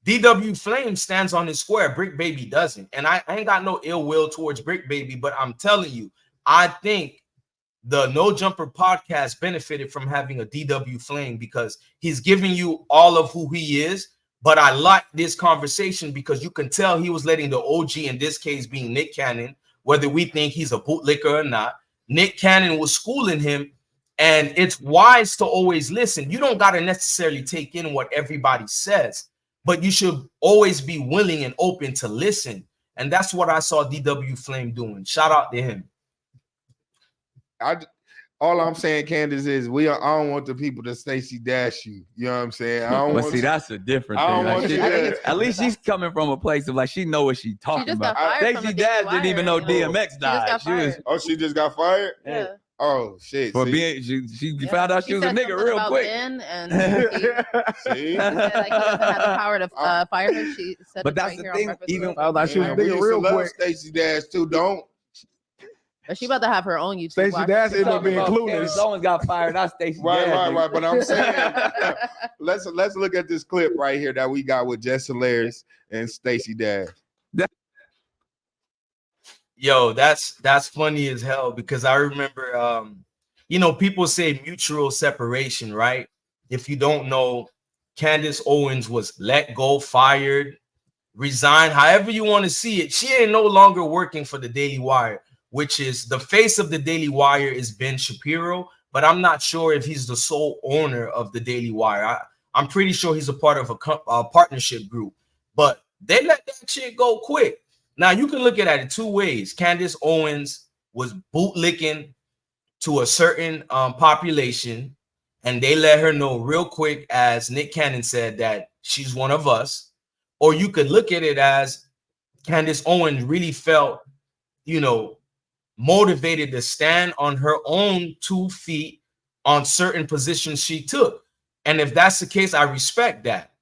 DW Flame stands on his square. Brick Baby doesn't. And I ain't got no ill will towards Brick Baby, but I'm telling you, I think the No Jumper podcast benefited from having a DW Flame, because he's giving you all of who he is. But I like this conversation because you can tell he was letting the OG, in this case being Nick Cannon, whether we think he's a bootlicker or not, Nick Cannon was schooling him. And it's wise to always listen. You don't got to necessarily take in what everybody says, but you should always be willing and open to listen. And that's what I saw DW Flame doing. Shout out to him. All I'm saying, Candace, is I don't want the people to Stacey Dash you. You know what I'm saying? I don't want that's a different thing. Like at least she's coming from a place of like she know what she's talking about. Stacey Dash didn't even know DMX died. She just got fired? Yeah. Oh shit! For being, she found out she was a nigga real quick. And she said, like, he doesn't have the power to fire her. She said, but that's the thing. Even found out she was a nigga real quick. Stacey Dash too. Don't. But she about to have her own YouTube. Stacey Dash ended up being clueless. Someone got fired. Not Stacey. Right. But I'm saying, let's look at this clip right here that we got with Jess Hilarious and Stacey Dash. Yo, that's funny as hell, because I remember, you know, people say mutual separation, right? If you don't know, Candace Owens was let go, fired, resigned, however you want to see it. She ain't no longer working for the Daily Wire, which is the face of the Daily Wire is Ben Shapiro, but I'm not sure if he's the sole owner of the Daily Wire. I'm pretty sure he's a part of a partnership group, but they let that shit go quick. Now you can look at it two ways. Candace Owens was bootlicking to a certain population, and they let her know real quick, as Nick Cannon said, that she's one of us. Or you could look at it as Candace Owens really felt, you know, motivated to stand on her own 2 feet on certain positions she took. And if that's the case, I respect that.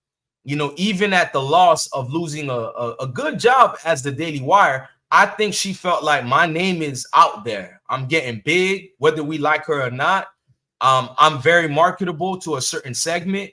You know, even at the loss of losing a good job as the Daily Wire, I think she felt like my name is out there. I'm getting big, whether we like her or not. I'm very marketable to a certain segment.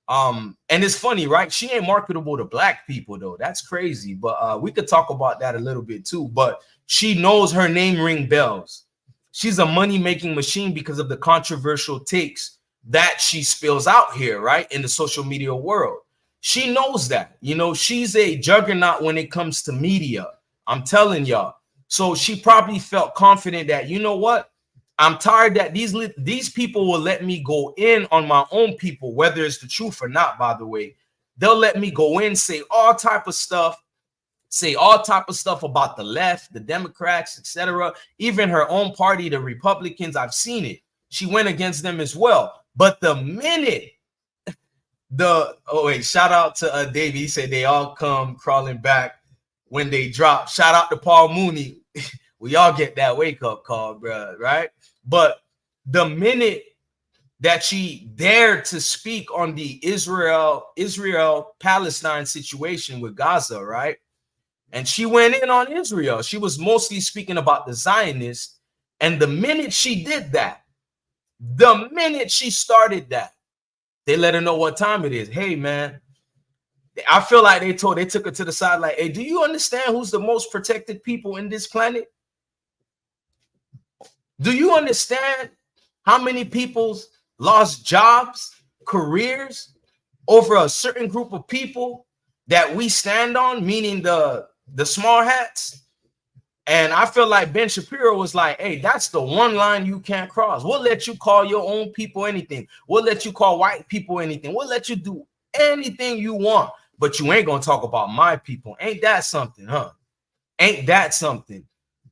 And it's funny, right? She ain't marketable to black people, though. That's crazy. But we could talk about that a little bit too. But she knows her name ring bells. She's a money-making machine because of the controversial takes that she spills out here, right? In the social media world. She knows that, you know, she's a juggernaut when it comes to media. I'm telling y'all. So she probably felt confident that, you know what? I'm tired that these people will let me go in on my own people, whether it's the truth or not, by the way. They'll let me go in, say all type of stuff about the left, the Democrats, etc. Even her own party, the Republicans, I've seen it. She went against them as well. But the minute shout out to Davey. He said they all come crawling back when they drop. Shout out to Paul Mooney. We all get that wake-up call, bro, right? But the minute that she dared to speak on the Israel-Palestine situation with Gaza, right? And she went in on Israel. She was mostly speaking about the Zionists. And the minute she did that, the minute she started that, they let her know what time it is. Hey, man, I feel like they took her to the side like, hey, do you understand who's the most protected people in this planet? Do you understand how many people's lost jobs, careers over a certain group of people that we stand on, meaning the small hats? And I feel like Ben Shapiro was like, hey, that's the one line you can't cross. We'll let you call your own people anything. We'll let you call white people anything. We'll let you do anything you want, but you ain't going to talk about my people. Ain't that something, huh? Ain't that something?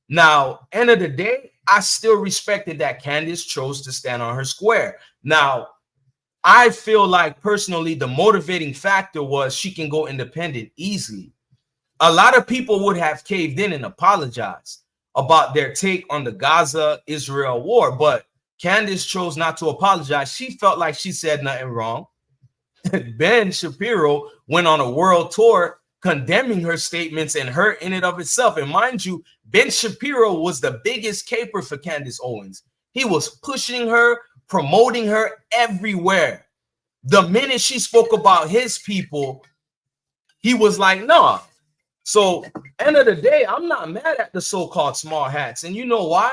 Now, end of the day, I still respected that Candace chose to stand on her square. Now, I feel like personally, the motivating factor was she can go independent easily. A lot of people would have caved in and apologized about their take on the Gaza-Israel war, but Candace chose not to apologize. She felt like she said nothing wrong. Ben Shapiro went on a world tour condemning her statements and her in and of itself. And mind you, Ben Shapiro was the biggest caper for Candace Owens. He was pushing her, promoting her everywhere. The minute she spoke about his people, he was like, nah. So, end of the day, I'm not mad at the so-called small hats. And you know why?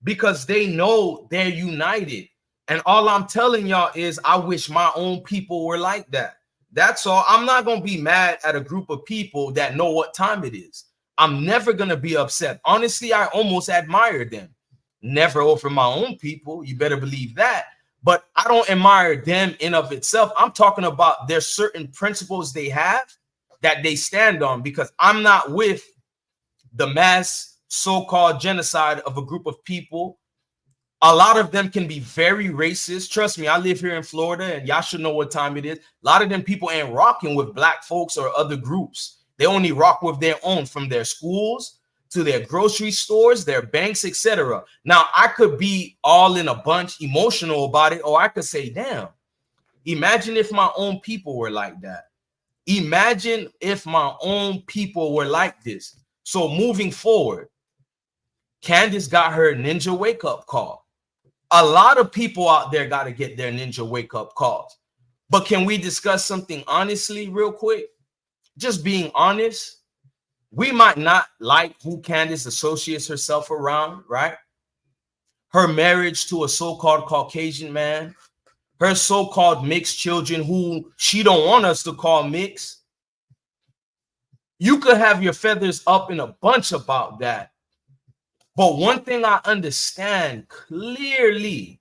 Because they know they're united. And all I'm telling y'all is I wish my own people were like that. That's all. I'm not going to be mad at a group of people that know what time it is. I'm never going to be upset. Honestly, I almost admire them. Never over my own people. You better believe that. But I don't admire them in of itself. I'm talking about there's certain principles they have that they stand on, because I'm not with the mass so-called genocide of a group of people. A lot of them can be very racist. Trust me, I live here in Florida and y'all should know what time it is. A lot of them people ain't rocking with black folks or other groups. They only rock with their own, from their schools to their grocery stores, their banks, etc. Now, I could be all in a bunch emotional about it, or I could say, damn, imagine if my own people were like that. Imagine if my own people were like this. So moving forward, Candace got her ninja wake-up call. A lot of people out there got to get their ninja wake-up calls. But can we discuss something honestly real quick? Just being honest, we might not like who Candace associates herself around, right? Her marriage to a so-called Caucasian man, her so-called mixed children who she don't want us to call mixed. You could have your feathers up in a bunch about that. But one thing I understand clearly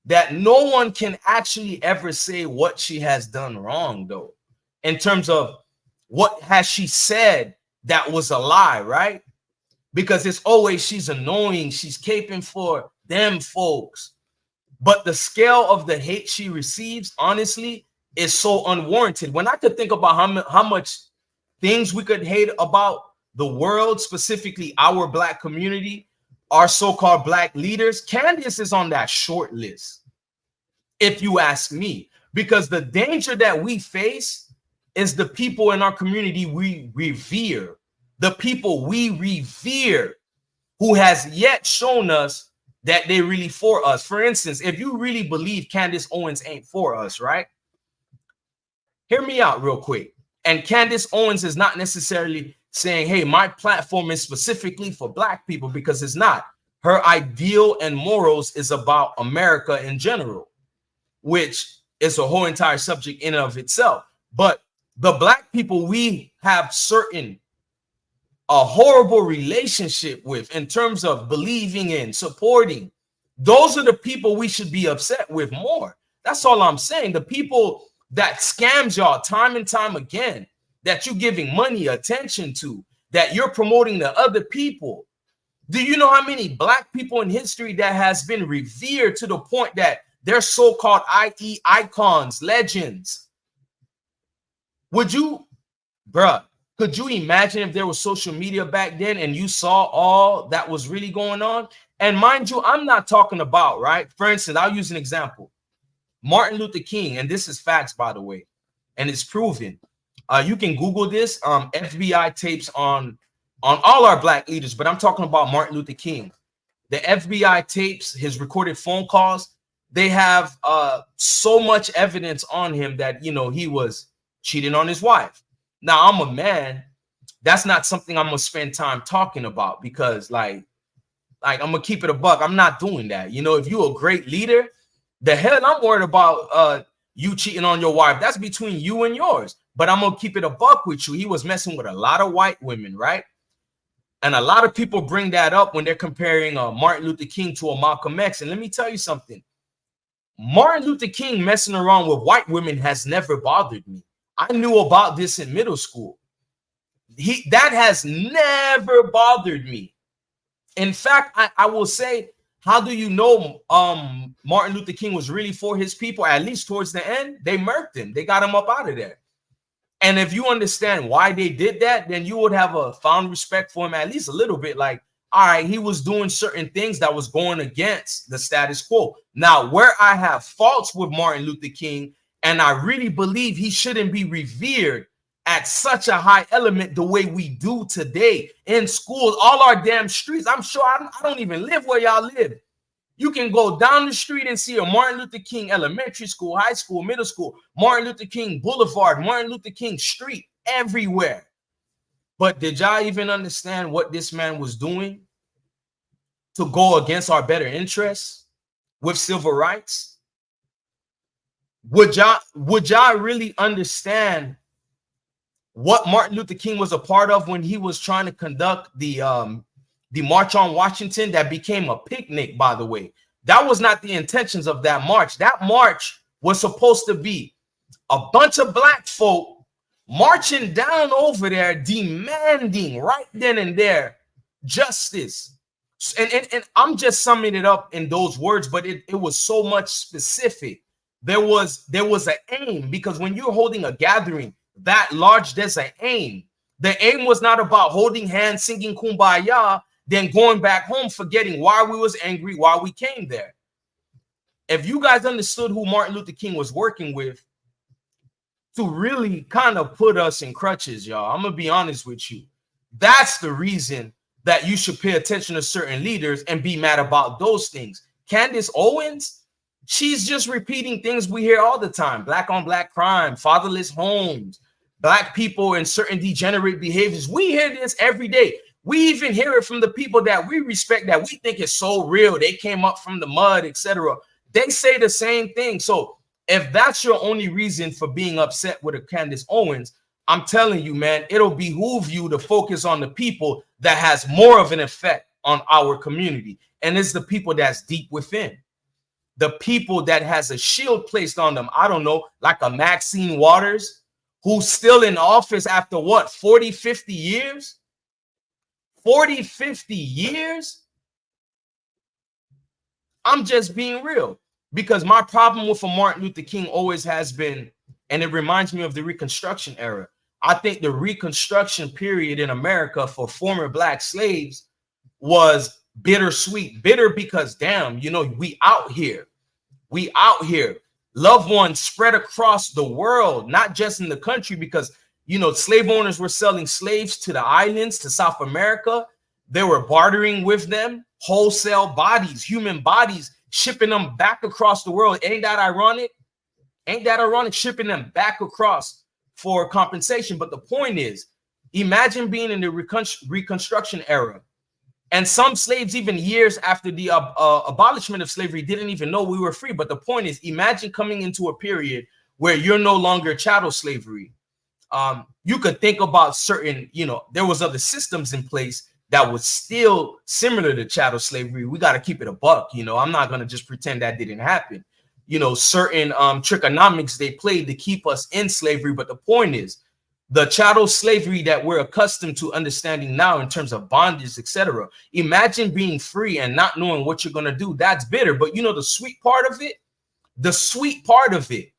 that no one can actually ever say what she has done wrong, though, in terms of what has she said that was a lie, right? Because it's always she's annoying, she's caping for them folks. But the scale of the hate she receives, honestly, is so unwarranted. When I could think about how much things we could hate about the world, specifically our Black community, our so-called Black leaders, Candace is on that short list, if you ask me, because the danger that we face is the people in our community we revere, the people we revere who has yet shown us that they really for us. For instance, if you really believe Candace Owens ain't for us, right? Hear me out real quick. And Candace Owens is not necessarily saying, hey, my platform is specifically for Black people, because it's not. Her ideal and morals is about America in general, which is a whole entire subject in and of itself. But the Black people we have a horrible relationship with in terms of believing in, supporting, those are the people we should be upset with more. That's all I'm saying. The people that scams y'all time and time again, that you're giving money, attention to, that you're promoting to other people. Do you know how many Black people in history that has been revered to the point that they're so-called icons, legends? Would you, bruh, could you imagine if there was social media back then and you saw all that was really going on? And mind you, I'm not talking about, right? For instance, I'll use an example. Martin Luther King, and this is facts, by the way, and it's proven. You can Google this, FBI tapes on all our Black leaders, but I'm talking about Martin Luther King. The FBI tapes, his recorded phone calls, they have so much evidence on him that, you know, he was cheating on his wife. Now, I'm a man. That's not something I'm going to spend time talking about, because like I'm going to keep it a buck. I'm not doing that. You know, if you're a great leader, the hell I'm worried about you cheating on your wife. That's between you and yours. But I'm going to keep it a buck with you. He was messing with a lot of white women, right? And a lot of people bring that up when they're comparing Martin Luther King to a Malcolm X. And let me tell you something. Martin Luther King messing around with white women has never bothered me. I knew about this in middle school. That has never bothered me. In fact, I will say, how do you know Martin Luther King was really for his people? At least towards the end, they murked him. They got him up out of there. And if you understand why they did that, then you would have a found respect for him at least a little bit. Like, all right, he was doing certain things that was going against the status quo. Now, where I have faults with Martin Luther King, and I really believe he shouldn't be revered at such a high element the way we do today in schools, all our damn streets. I'm sure I don't even live where y'all live. You can go down the street and see a Martin Luther King elementary school, high school, middle school, Martin Luther King Boulevard, Martin Luther King Street, everywhere. But did y'all even understand what this man was doing to go against our better interests with civil rights? Would y'all really understand what Martin Luther King was a part of when he was trying to conduct the March on Washington that became a picnic, by the way? That was not the intentions of that march. That march was supposed to be a bunch of Black folk marching down over there, demanding right then and there justice. And I'm just summing it up in those words, but it was so much specific. There was an aim, because when you're holding a gathering that large, there's an aim. The aim was not about holding hands, singing Kumbaya, then going back home, forgetting why we was angry, why we came there. If you guys understood who Martin Luther King was working with to really kind of put us in crutches, y'all, I'm going to be honest with you. That's the reason that you should pay attention to certain leaders and be mad about those things. Candace Owens, she's just repeating things we hear all the time. Black on Black crime, fatherless homes, Black people in certain degenerate behaviors. We hear this every day. We even hear it from the people that we respect, that we think is so real. They came up from the mud, etc. They say the same thing. So if that's your only reason for being upset with a Candace Owens, I'm telling you, man, it'll behoove you to focus on the people that has more of an effect on our community. And it's the people that's deep within. the people that has a shield placed on them, I don't know, like a Maxine Waters, who's still in office after what, 40, 50 years? 40, 50 years? I'm just being real, because my problem with a Martin Luther King always has been, and it reminds me of the Reconstruction era. I think the Reconstruction period in America for former Black slaves was bittersweet. Bitter because, damn, you know, we out here. Loved ones spread across the world, not just in the country, because, you know, slave owners were selling slaves to the islands, to South America. They were bartering with them, wholesale bodies, human bodies, shipping them back across the world. Ain't that ironic? Ain't that ironic? Shipping them back across for compensation. But the point is, imagine being in the Reconstruction era, and some slaves, even years after the abolishment of slavery, didn't even know we were free. But the point is, imagine coming into a period where you're no longer chattel slavery. You could think about certain, you know, there was other systems in place that was still similar to chattel slavery. We got to keep it a buck. You know, I'm not going to just pretend that didn't happen. You know, certain trichonomics they played to keep us in slavery. But the point is, the chattel slavery that we're accustomed to understanding now in terms of bondage, etc. Imagine being free and not knowing what you're going to do. That's bitter. But you know, the sweet part of it,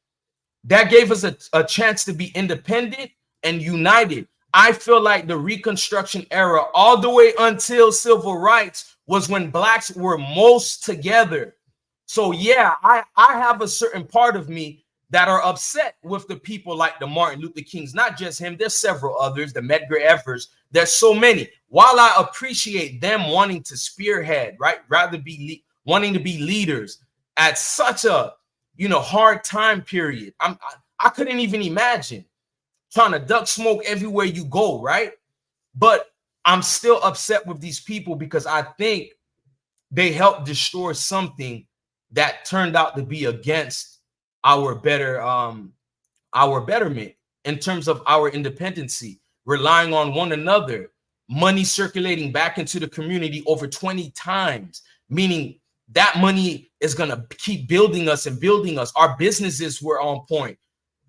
that gave us a chance to be independent and united. I feel like the Reconstruction era, all the way until civil rights, was when Blacks were most together. So yeah, I have a certain part of me that are upset with the people like the Martin Luther Kings, not just him. There's several others, the Medgar Evers. There's so many. While I appreciate them wanting to spearhead, right, rather be wanting to be leaders at such a, you know, hard time period. I couldn't even imagine trying to duck smoke everywhere you go, right? But I'm still upset with these people because I think they helped destroy something that turned out to be against our betterment in terms of our independency, relying on one another, money circulating back into the community over 20 times, meaning that money is going to keep building us and building us. Our businesses were on point,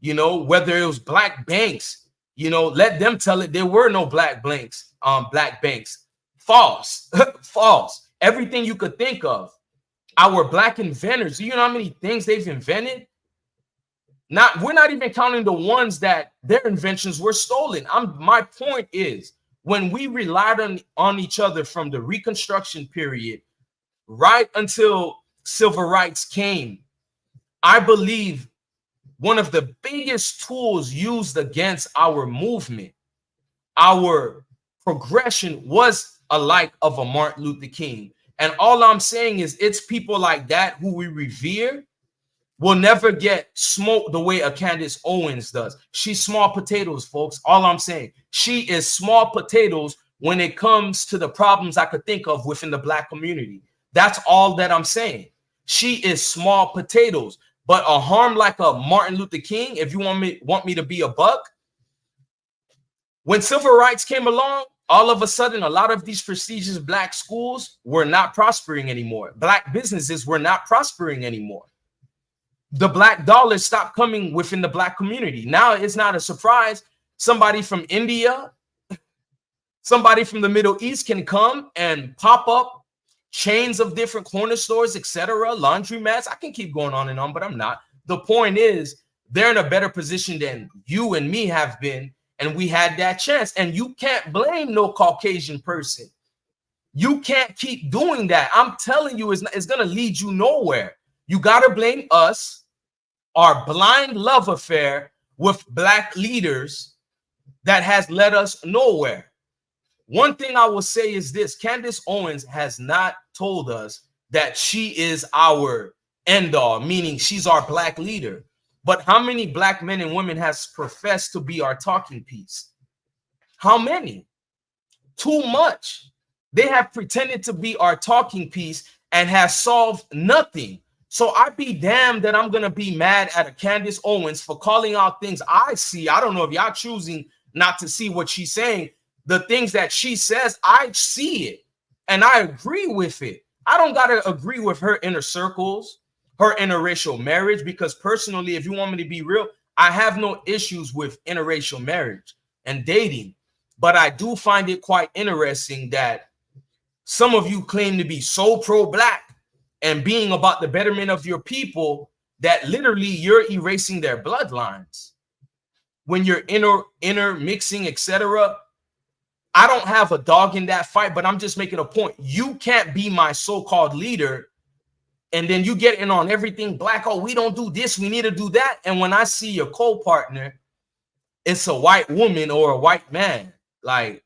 you know, whether it was Black banks, you know, let them tell it. There were no Black banks, false, false. Everything you could think of. Our Black inventors, you know how many things they've invented? We're not even counting the ones that their inventions were stolen. My point is, when we relied on each other from the Reconstruction period right until civil rights came, I believe one of the biggest tools used against our movement, our progression, was a like of a Martin Luther King. And all I'm saying is, it's people like that who we revere will never get smoked the way a Candace Owens does. She's small potatoes, folks. All I'm saying, she is small potatoes when it comes to the problems I could think of within the Black community. That's all that I'm saying. She is small potatoes. But a harm like a Martin Luther King, if you want me to be a buck, when civil rights came along, all of a sudden, a lot of these prestigious Black schools were not prospering anymore. Black businesses were not prospering anymore. The Black dollar stopped coming within the Black community. Now it's not a surprise. Somebody from India, somebody from the Middle East can come and pop up chains of different corner stores, etc., laundromats. I can keep going on and on, but I'm not. The point is, they're in a better position than you and me have been, and we had that chance. And you can't blame no Caucasian person. You can't keep doing that. I'm telling you, it's going to lead you nowhere. You got to blame us, our blind love affair with Black leaders that has led us nowhere. One thing I will say is this: Candace Owens has not told us that she is our end all, meaning she's our Black leader. But how many Black men and women has professed to be our talking piece? How many? Too much. They have pretended to be our talking piece and have solved nothing. So I'd be damned that I'm going to be mad at a Candace Owens for calling out things I see. I don't know if y'all choosing not to see what she's saying. The things that she says, I see it and I agree with it. I don't got to agree with her inner circles, her interracial marriage, because personally, if you want me to be real, I have no issues with interracial marriage and dating, but I do find it quite interesting that some of you claim to be so pro-black and being about the betterment of your people that literally you're erasing their bloodlines when you're intermixing, etc. I don't have a dog in that fight, but I'm just making a point. You can't be my so-called leader and then you get in on everything black. Oh, we don't do this, we need to do that. And when I see your co-partner, it's a white woman or a white man. Like,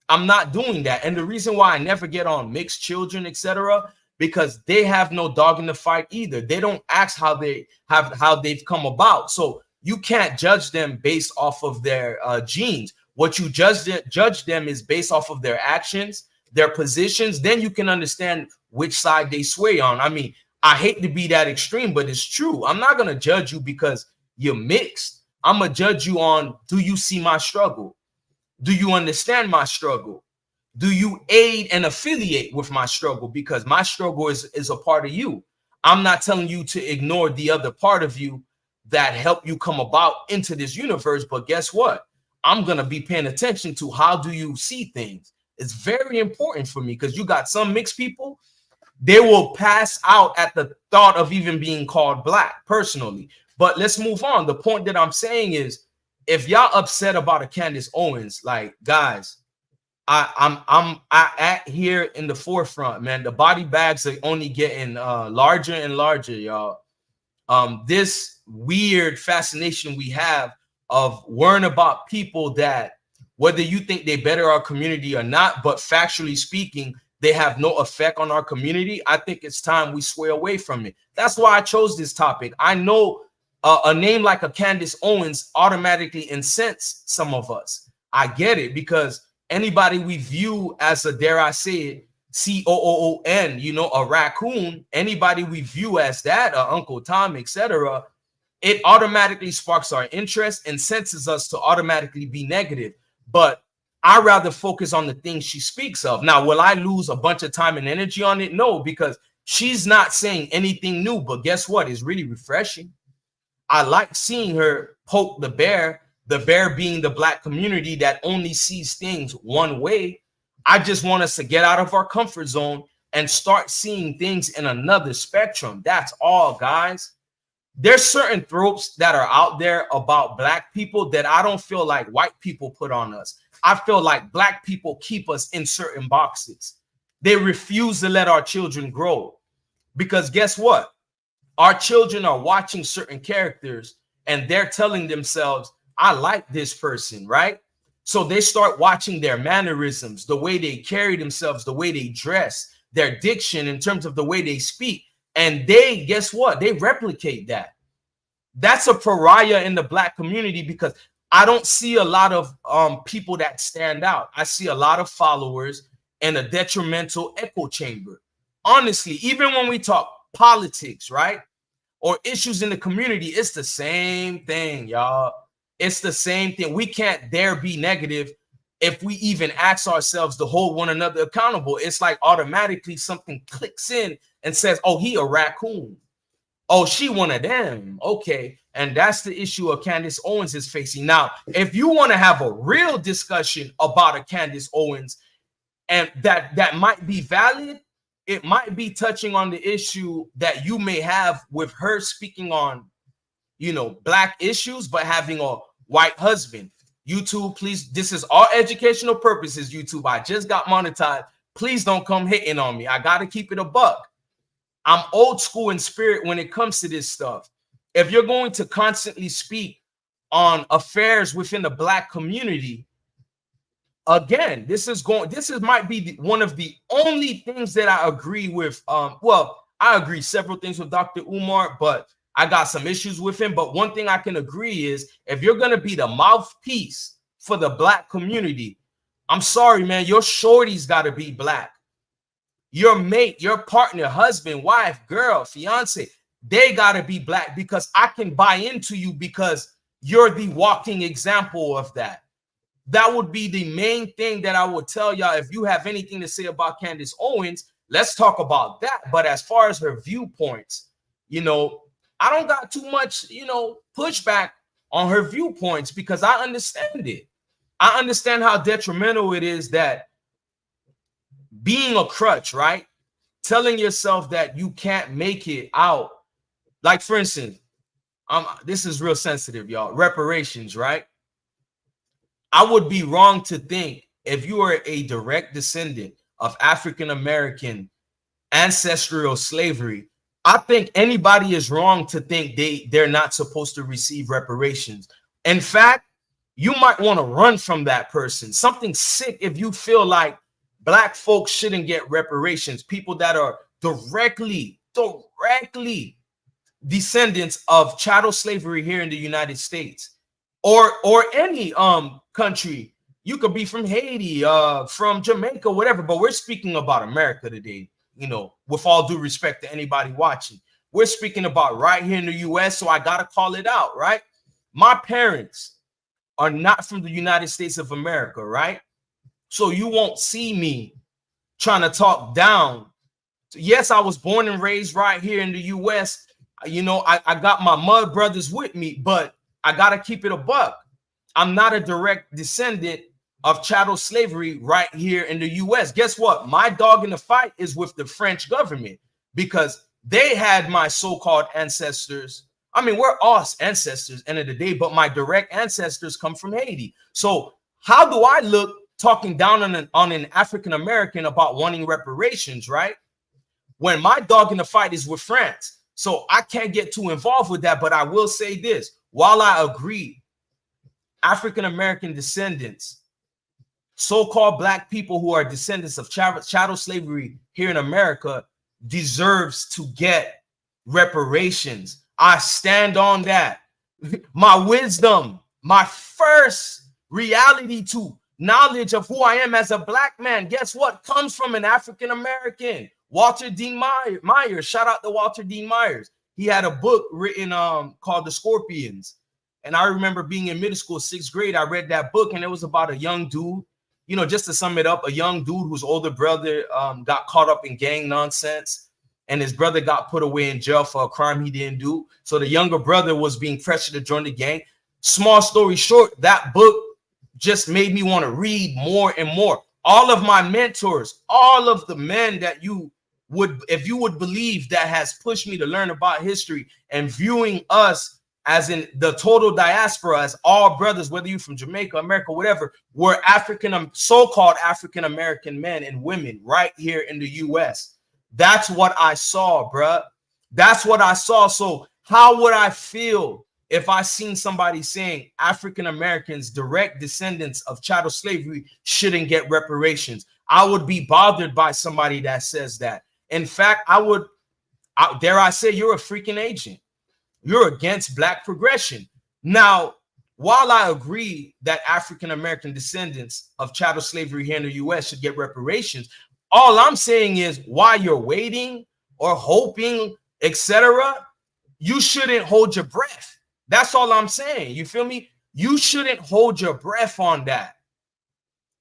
I'm not doing that. And the reason why I never get on mixed children, etc., because they have no dog in the fight either. They don't ask how they've come about. So you can't judge them based off of their genes. What you judge them is based off of their actions, their positions. Then you can understand which side they sway on. I mean, I hate to be that extreme, but it's true. I'm not gonna judge you because you're mixed. I'm gonna judge you on, do you see my struggle? Do you understand my struggle? Do you aid and affiliate with my struggle? Because my struggle is a part of you. I'm not telling you to ignore the other part of you that helped you come about into this universe. But guess what? I'm going to be paying attention to how do you see things. It's very important for me because you got some mixed people, they will pass out at the thought of even being called black personally. But let's move on. The point that I'm saying is, if y'all upset about a Candace Owens, like, guys, I at here in the forefront, man. The body bags are only getting larger and larger, y'all. This weird fascination we have of worrying about people that, whether you think they better our community or not, but factually speaking, they have no effect on our community. I think it's time we sway away from it. That's why I chose this topic. I know a name like a Candace Owens automatically incensed some of us. I get it, because anybody we view as a, dare I say it, COON, you know, a raccoon, anybody we view as that, Uncle Tom, etc., it automatically sparks our interest and senses us to automatically be negative. But I rather focus on the things she speaks of. Now, will I lose a bunch of time and energy on it? No, because she's not saying anything new. But guess what? It's really refreshing. I like seeing her poke the bear being the black community that only sees things one way. I just want us to get out of our comfort zone and start seeing things in another spectrum. That's all, guys. There's certain tropes that are out there about black people that I don't feel like white people put on us. I feel like black people keep us in certain boxes. They refuse to let our children grow, because guess what? Our children are watching certain characters and they're telling themselves, I like this person, right? So they start watching their mannerisms, the way they carry themselves, the way they dress, their diction in terms of the way they speak. And they, guess what? They replicate that. That's a pariah in the black community, because I don't see a lot of people that stand out. I see a lot of followers and a detrimental echo chamber. Honestly, even when we talk politics, right? Or issues in the community, it's the same thing, y'all. It's the same thing. We can't dare be negative if we even ask ourselves to hold one another accountable. It's like automatically something clicks in and says, oh, he a raccoon. Oh, she one of them. Okay. And that's the issue of Candace Owens is facing. Now, if you want to have a real discussion about a Candace Owens, and that might be valid, it might be touching on the issue that you may have with her speaking on, you know, black issues, but having a white husband. YouTube, please, this is all educational purposes, YouTube. I just got monetized. Please don't come hitting on me. I got to keep it a buck. I'm old school in spirit when it comes to this stuff. If you're going to constantly speak on affairs within the black community, again, this might be one of the only things that I agree with. Well, I agree several things with Dr. Umar, but I got some issues with him. But one thing I can agree is, if you're going to be the mouthpiece for the black community, I'm sorry, man, your shorty's got to be black. Your mate, your partner, husband, wife, girl, fiance, they got to be black, because I can buy into you because you're the walking example of that. That would be the main thing that I would tell y'all. If you have anything to say about Candace Owens, let's talk about that. But as far as her viewpoints, you know, I don't got too much, you know, pushback on her viewpoints because I understand it. I understand how detrimental it is that being a crutch, right? Telling yourself that you can't make it out. Like, for instance, this is real sensitive, y'all. Reparations, right? I would be wrong to think if you are a direct descendant of African-American ancestral slavery, I think anybody is wrong to think they're not supposed to receive reparations. In fact, you might want to run from that person. Something sick if you feel like Black folks shouldn't get reparations. People that are directly descendants of chattel slavery here in the United States, or any country. You could be from Haiti, from Jamaica, whatever. But we're speaking about America today. You know, with all due respect to anybody watching, we're speaking about right here in the U.S. So I gotta call it out, right? My parents are not from the United States of America, right? So you won't see me trying to talk down. Yes, I was born and raised right here in the U.S. You know, I got my mud brothers with me, but I got to keep it a buck. I'm not a direct descendant of chattel slavery right here in the U.S. Guess what? My dog in the fight is with the French government because they had my so-called ancestors. I mean, we're all ancestors end of the day, but my direct ancestors come from Haiti. So how do I look talking down on an African-American about wanting reparations, right? When my dog in the fight is with France. So I can't get too involved with that, but I will say this. While I agree, African-American descendants, so-called Black people who are descendants of chattel slavery here in America deserves to get reparations. I stand on that. My wisdom, my first reality to knowledge of who I am as a Black man, guess what? Comes from an African-American. Walter Dean Myers. Shout out to Walter Dean Myers. He had a book written called The Scorpions. And I remember being in middle school, 6th grade, I read that book, and it was about a young dude. You know, just to sum it up, a young dude whose older brother got caught up in gang nonsense, and his brother got put away in jail for a crime he didn't do. So the younger brother was being pressured to join the gang. Small story short, that book just made me want to read more and more. All of my mentors, all of the men that you would, if you would believe, that has pushed me to learn about history and viewing us as in the total diaspora, as all brothers, whether you're from Jamaica, America, whatever, were so-called African-American men and women right here in the U.S. That's what I saw, bruh. That's what I saw. So how would I feel if I seen somebody saying African-Americans, direct descendants of chattel slavery, shouldn't get reparations? I would be bothered by somebody that says that. In fact, dare I say, you're a freaking agent. You're against Black progression. Now, while I agree that African-American descendants of chattel slavery here in the U.S. should get reparations, all I'm saying is while you're waiting or hoping, etc., you shouldn't hold your breath. That's all I'm saying. You feel me? You shouldn't hold your breath on that,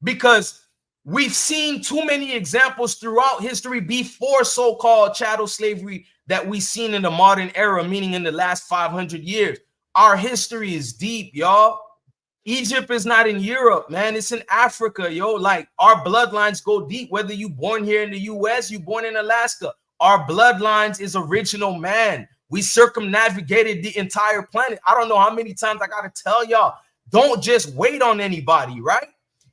because we've seen too many examples throughout history before so-called chattel slavery that we've seen in the modern era, meaning in the last 500 years. Our history is deep, y'all. Egypt is not in Europe, man. It's in Africa, yo. Like, our bloodlines go deep, whether you born here in the U.S., you born in Alaska. Our bloodlines is original man. We circumnavigated the entire planet. I don't know how many times I got to tell y'all, don't just wait on anybody, right?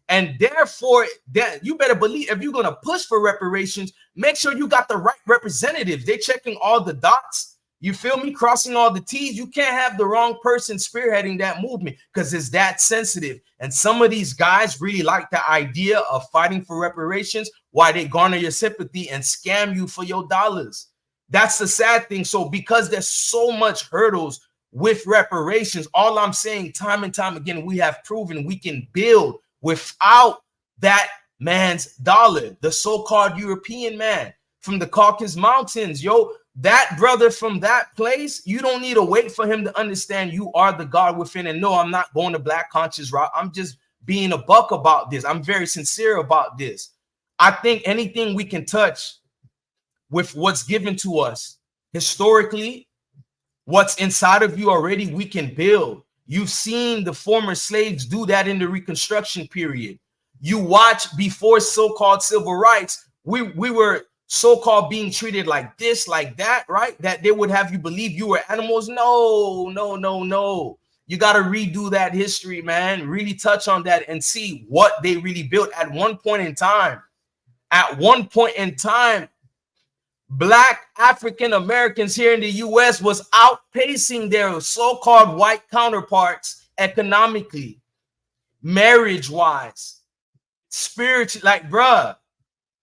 And therefore, that you better believe if you're going to push for reparations, make sure you got the right representatives. They're checking all the dots. You feel me? Crossing all the T's. You can't have the wrong person spearheading that movement because it's that sensitive. And some of these guys really like the idea of fighting for reparations while they garner your sympathy and scam you for your dollars. That's the sad thing. So because there's so much hurdles with reparations, all I'm saying time and time again, we have proven we can build without that man's dollar, the so-called European man from the Caucasus Mountains, yo, that brother from that place, you don't need to wait for him to understand you are the God within. And no, I'm not going to Black conscious route. I'm just being a buck about this. I'm very sincere about this. I think anything we can touch with what's given to us historically What's inside of you already, we can build. You've seen the former slaves do that in the Reconstruction period. You watch before so-called civil rights, we were so-called being treated like this, like that, right? That they would have you believe you were animals. No, no, no, no. You got to redo that history, man. Really touch on that and see what they really built at one point in time. At one point in time, Black African Americans here in the US was outpacing their so-called white counterparts economically, marriage-wise, spiritually. Like, bruh,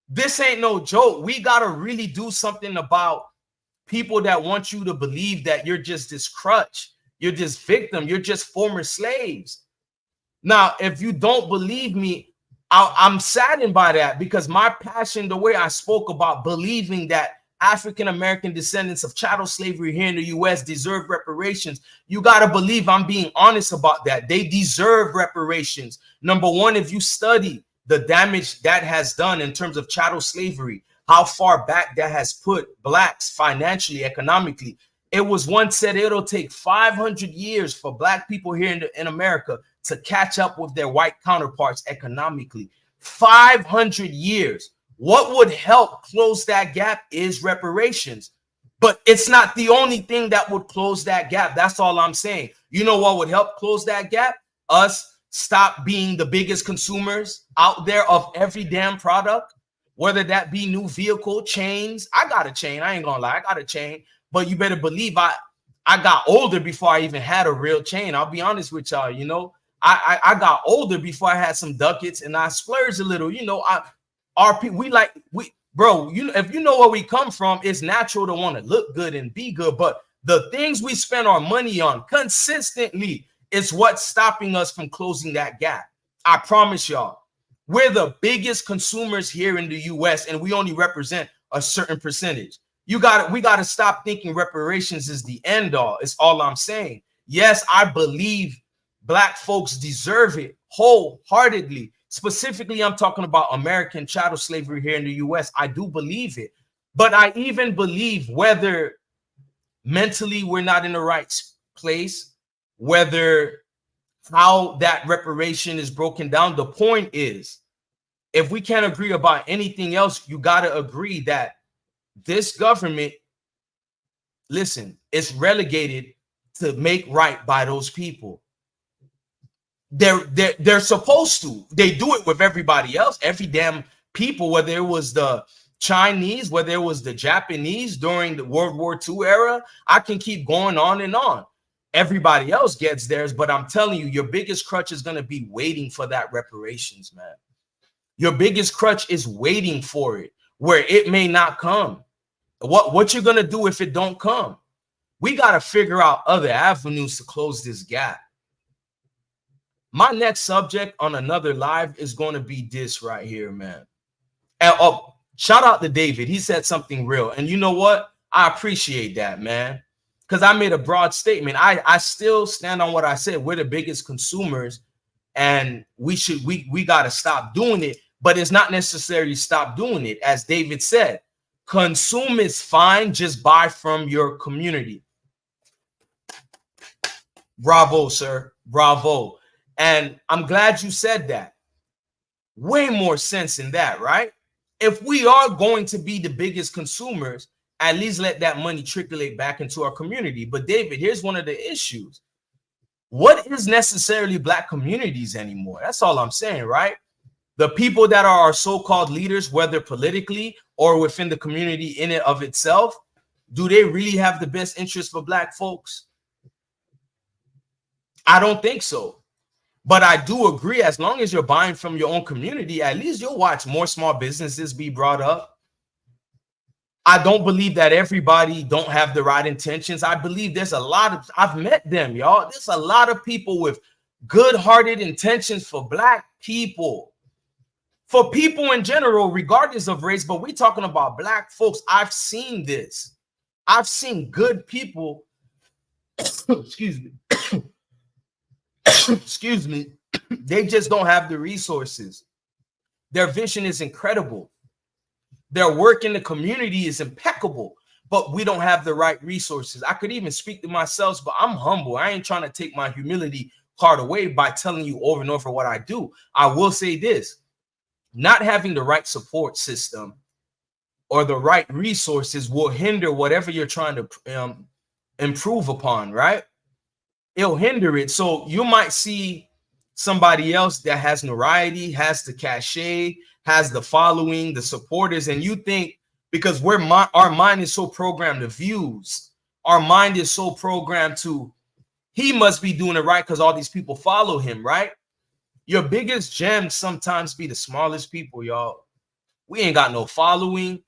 this ain't no joke. We gotta really do something about people that want you to believe that you're just this crutch, you're this victim, you're just former slaves. Now, if you don't believe me, I'm saddened by that, because my passion, the way I spoke about believing that African-American descendants of chattel slavery here in the US deserve reparations, you got to believe I'm being honest about that. They deserve reparations. Number one, if you study the damage that has done in terms of chattel slavery, how far back that has put blacks financially, economically. It was once said it'll take 500 years for black people here in America to catch up with their white counterparts economically. 500 years. What would help close that gap is reparations. But it's not the only thing that would close that gap. That's all I'm saying. You know what would help close that gap? Us stop being the biggest consumers out there of every damn product, whether that be new vehicle, chains. I got a chain. I ain't gonna lie. I got a chain. But you better believe I got older before I even had a real chain. I'll be honest with y'all, you know. I got older before I had some ducats and I splurged a little, you know. Bro, you know, if you know where we come from, it's natural to want to look good and be good. But the things we spend our money on consistently is what's stopping us from closing that gap. I promise y'all, we're the biggest consumers here in the US and we only represent a certain percentage. We got to stop thinking reparations is the end all. It's all I'm saying. Yes, I believe Black folks deserve it wholeheartedly. Specifically, I'm talking about American chattel slavery here in the US. I do believe it. But I even believe whether mentally we're not in the right place, whether how that reparation is broken down, the point is, if we can't agree about anything else, you got to agree that this government, listen, is relegated to make right by those people. They're supposed to. They do it with everybody else, every damn people, whether it was the Chinese, whether it was the Japanese during the World War II era. I can keep going on and on. Everybody else gets theirs, but I'm telling you, your biggest crutch is going to be waiting for that reparations, man. Your biggest crutch is waiting for it, where it may not come. What you're going to do if it don't come? We got to figure out other avenues to close this gap. My next subject on another live is going to be this right here, man. And shout out to David. He said something real. And you know what? I appreciate that, man. Because I made a broad statement. I still stand on what I said. We're the biggest consumers and we got to stop doing it. But it's not necessarily stop doing it. As David said, consume is fine. Just buy from your community. Bravo, sir. Bravo. And I'm glad you said that. Way more sense in that, right? If we are going to be the biggest consumers, at least let that money trickle back into our community. But David, here's one of the issues. What is necessarily Black communities anymore? That's all I'm saying, right? The people that are our so-called leaders, whether politically or within the community in and of itself, do they really have the best interest for Black folks? I don't think so. But I do agree, as long as you're buying from your own community, at least you'll watch more small businesses be brought up. I don't believe that everybody don't have the right intentions. I believe there's a lot of, I've met them, y'all. There's a lot of people with good-hearted intentions for Black people, for people in general, regardless of race. But we're talking about Black folks. I've seen this. I've seen good people, excuse me, excuse me, they just don't have the resources. Their vision is incredible. Their work in the community is impeccable, but we don't have the right resources. I could even speak to myself, but I'm humble. I ain't trying to take my humility part away by telling you over and over what I do. I will say this, not having the right support system or the right resources will hinder whatever you're trying to improve upon, right? It'll hinder it. So you might see somebody else that has notoriety, has the cachet, has the following, the supporters, and you think because our mind is so programmed to views, our mind is so programmed to, he must be doing it right because all these people follow him, right? Your biggest gems sometimes be the smallest people, y'all. We ain't got no following.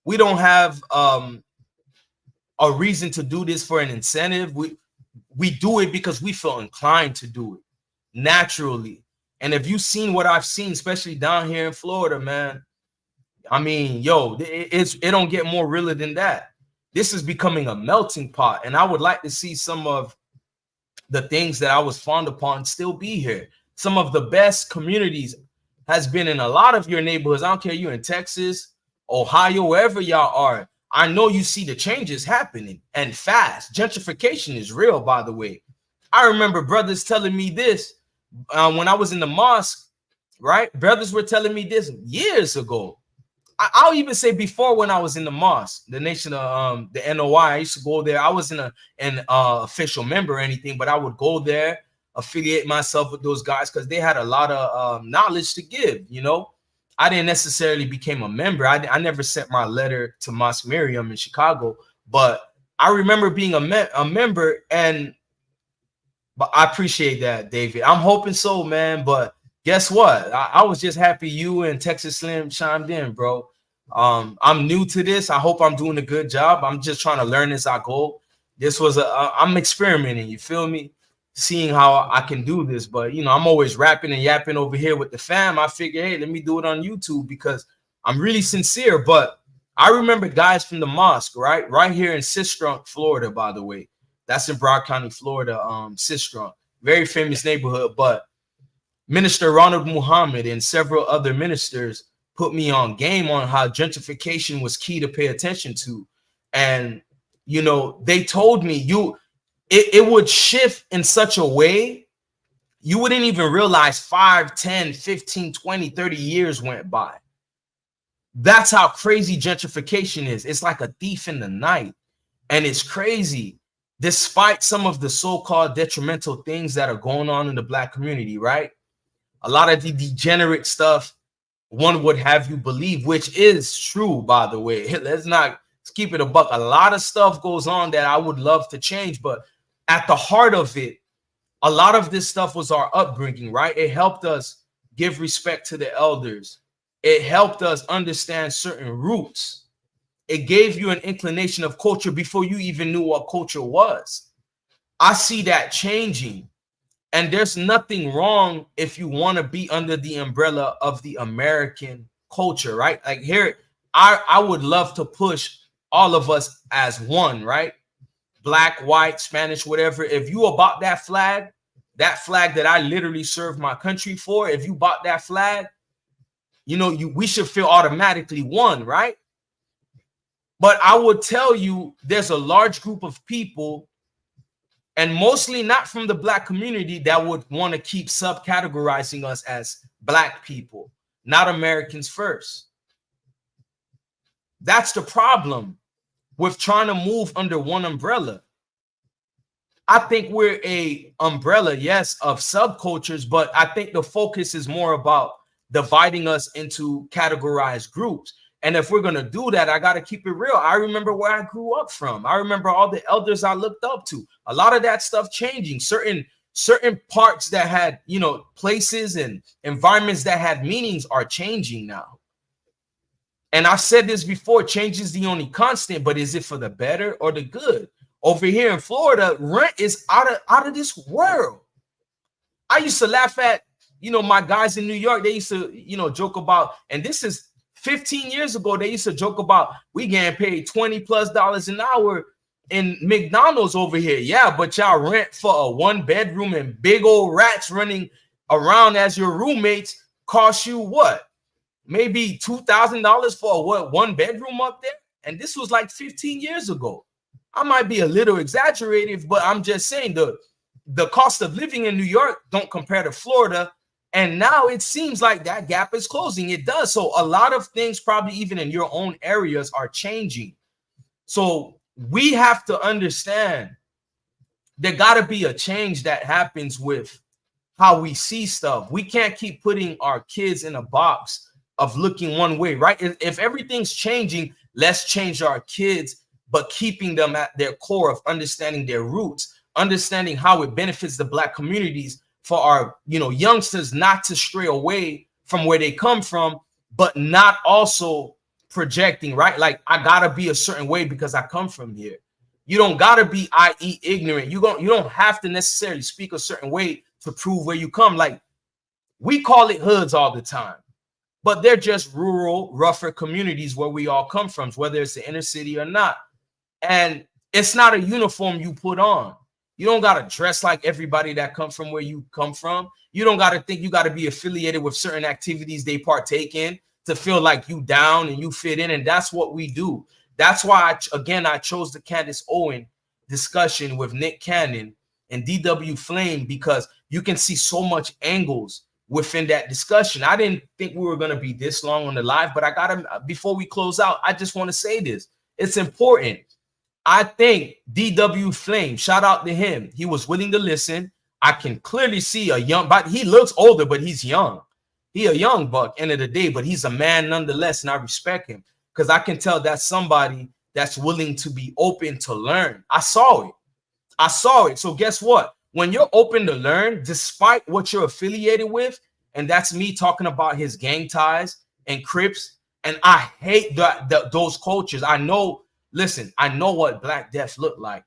We don't have a reason to do this for an incentive. We do it because we feel inclined to do it naturally. And if you've seen what I've seen, especially down here in Florida, man, I mean, yo, it don't get more realer than that. This is becoming a melting pot. And I would like to see some of the things that I was fond upon still be here. Some of the best communities has been in a lot of your neighborhoods. I don't care, you're in Texas, Ohio, wherever y'all are. I know you see the changes happening and fast. Gentrification is real, by the way. I remember brothers telling me this when I was in the mosque, right? Brothers were telling me this years ago. I'll even say before, when I was in the mosque, the nation of the NOI, I used to go there. I wasn't an official member or anything, but I would go there, affiliate myself with those guys because they had a lot of knowledge to give, you know. I didn't necessarily become a member. I never sent my letter to Mosque Miriam in Chicago, but I remember being a member, but I appreciate that, David. I'm hoping so, man. But guess what? I was just happy you and Texas Slim chimed in, bro. I'm new to this. I hope I'm doing a good job. I'm just trying to learn as I go. This was I'm experimenting. You feel me? Seeing how I can do this, but you know, I'm always rapping and yapping over here with the fam. I figure, hey, let me do it on YouTube because I'm really sincere. But I remember guys from the mosque, right here in Sistrunk, Florida, by the way. That's in Broward County, Florida. Sistrunk, very famous neighborhood. But Minister Ronald Muhammad and several other ministers put me on game on how gentrification was key to pay attention to. And you know, they told me it would shift in such a way you wouldn't even realize 5, 10, 15, 20, 30 years went by. That's how crazy gentrification is. It's like a thief in the night. And it's crazy, despite some of the so-called detrimental things that are going on in the Black community, right? A lot of the degenerate stuff one would have you believe, which is true, by the way. Let's keep it a buck. A lot of stuff goes on that I would love to change, but at the heart of it, a lot of this stuff was our upbringing, right? It helped us give respect to the elders. It helped us understand certain roots. It gave you an inclination of culture before you even knew what culture was. I see that changing. And there's nothing wrong if you want to be under the umbrella of the American culture, right? Like here, I would love to push all of us as one, right? Black, white, Spanish, whatever. If you about that flag that I literally served my country for, if you bought that flag, you know, we should feel automatically one, right? But I would tell you, there's a large group of people, and mostly not from the Black community, that would want to keep subcategorizing us as Black people, not Americans first. That's the problem with trying to move under one umbrella. I think we're a umbrella, yes, of subcultures, but I think the focus is more about dividing us into categorized groups. And if we're going to do that, I got to keep it real. I remember where I grew up from. I remember all the elders I looked up to. A lot of that stuff changing. Certain parts that had, you know, places and environments that had meanings are changing now. And I've said this before, change is the only constant, but is it for the better or the good? Over here in Florida, rent is out of this world. I used to laugh at, you know, my guys in New York. They used to, you know, joke about, and this is 15 years ago, they used to joke about, we getting paid $20+ an hour in McDonald's over here. Yeah, but y'all rent for a 1-bedroom and big old rats running around as your roommates cost you what? Maybe $2,000 for a 1-bedroom up there? And this was like 15 years ago. I might be a little exaggerated, but I'm just saying the cost of living in New York don't compare to Florida. And now it seems like that gap is closing. It does. So a lot of things probably even in your own areas are changing. So we have to understand there got to be a change that happens with how we see stuff. We can't keep putting our kids in a box of looking one way, right? If everything's changing, let's change our kids, but keeping them at their core of understanding their roots, understanding how it benefits the Black communities for our, youngsters not to stray away from where they come from, but not also projecting, right? Like, I gotta be a certain way because I come from here. You don't gotta be, i.e., ignorant. You don't have to necessarily speak a certain way to prove where you come. Like, we call it hoods all the time, but they're just rural, rougher communities where we all come from, whether it's the inner city or not. And it's not a uniform you put on. You don't got to dress like everybody that comes from where you come from. You don't got to think you got to be affiliated with certain activities they partake in to feel like you down and you fit in. And that's what we do. That's why, I chose the Candace Owens discussion with Nick Cannon and DW Flame, because you can see so much angles within that discussion. I didn't think we were going to be this long on the live, but before we close out, I just want to say this. It's important. I think DW Flame, shout out to him. He was willing to listen. I can clearly see but he looks older, but he's young. He a young buck, end of the day, but he's a man nonetheless, and I respect him because I can tell that's somebody that's willing to be open to learn. I saw it. So guess what? When you're open to learn, despite what you're affiliated with, and that's me talking about his gang ties and Crips, and I hate those cultures. Listen, I know what Black Death look like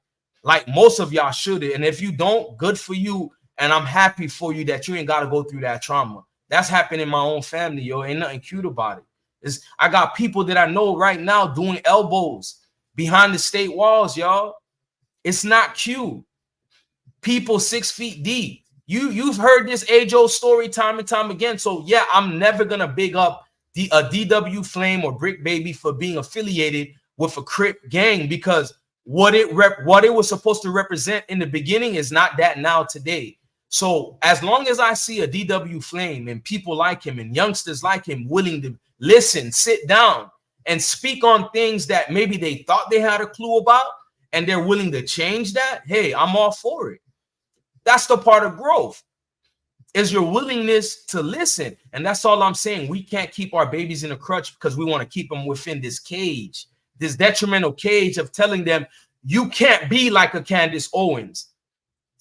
most of y'all should. And if you don't, good for you. And I'm happy for you that you ain't got to go through that trauma. That's happened in my own family, yo. Ain't nothing cute about it. I got people that I know right now doing elbows behind the state walls, y'all. It's not cute. People 6 feet deep. You've heard this age-old story time and time again. So yeah, I'm never gonna big up a DW Flame or Brick Baby for being affiliated with a Crip gang, because what it was supposed to represent in the beginning is not that now today. So as long as I see a DW Flame and people like him and youngsters like him willing to listen, sit down and speak on things that maybe they thought they had a clue about, and they're willing to change that, hey, I'm all for it. That's the part of growth, is your willingness to listen. And that's all I'm saying. We can't keep our babies in a crutch because we want to keep them within this cage, this detrimental cage of telling them you can't be like a Candace Owens.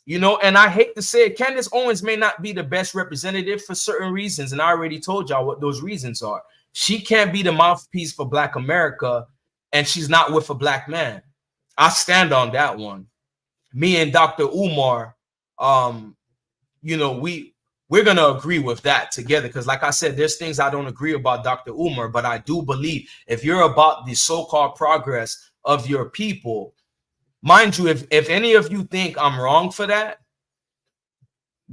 And I hate to say it, Candace Owens may not be the best representative for certain reasons. And I already told y'all what those reasons are. She can't be the mouthpiece for Black America, and she's not with a Black man. I stand on that one. Me and Dr. Umar, we're going to agree with that together. Because like I said, there's things I don't agree about Dr. Umar, but I do believe if you're about the so-called progress of your people, mind you, if any of you think I'm wrong for that,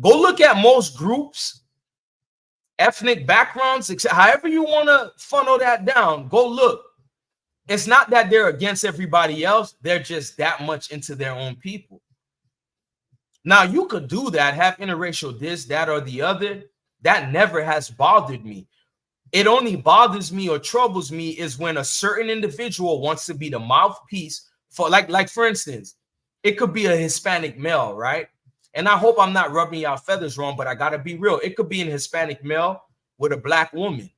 go look at most groups, ethnic backgrounds, however you want to funnel that down, go look. It's not that they're against everybody else. They're just that much into their own people. Now, you could do that, have interracial this, that, or the other. That never has bothered me. It only bothers me or troubles me is when a certain individual wants to be the mouthpiece for, like for instance, it could be a Hispanic male, right? And I hope I'm not rubbing y'all feathers wrong, but I got to be real. It could be an Hispanic male with a Black woman.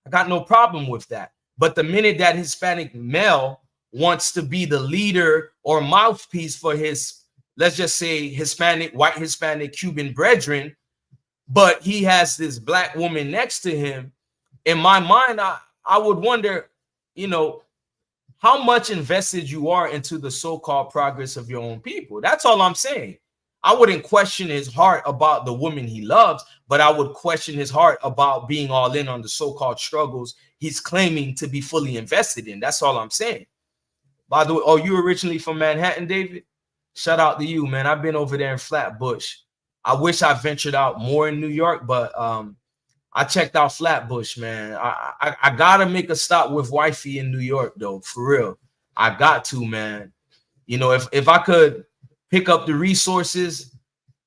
I got no problem with that. But the minute that Hispanic male wants to be the leader or mouthpiece for his, let's just say, white Hispanic Cuban brethren, but he has this Black woman next to him, in my mind, I would wonder, how much invested you are into the so-called progress of your own people. That's all I'm saying. I wouldn't question his heart about the woman he loves, but I would question his heart about being all in on the so-called struggles he's claiming to be fully invested in. That's all I'm saying. By the way, are you originally from Manhattan, David? Shout out to you, man. I've been over there in Flatbush. I wish I ventured out more in New York, but I'm I checked out Flatbush, man. I gotta make a stop with wifey in New York, though, for real. I got to, man. You know, if I could pick up the resources,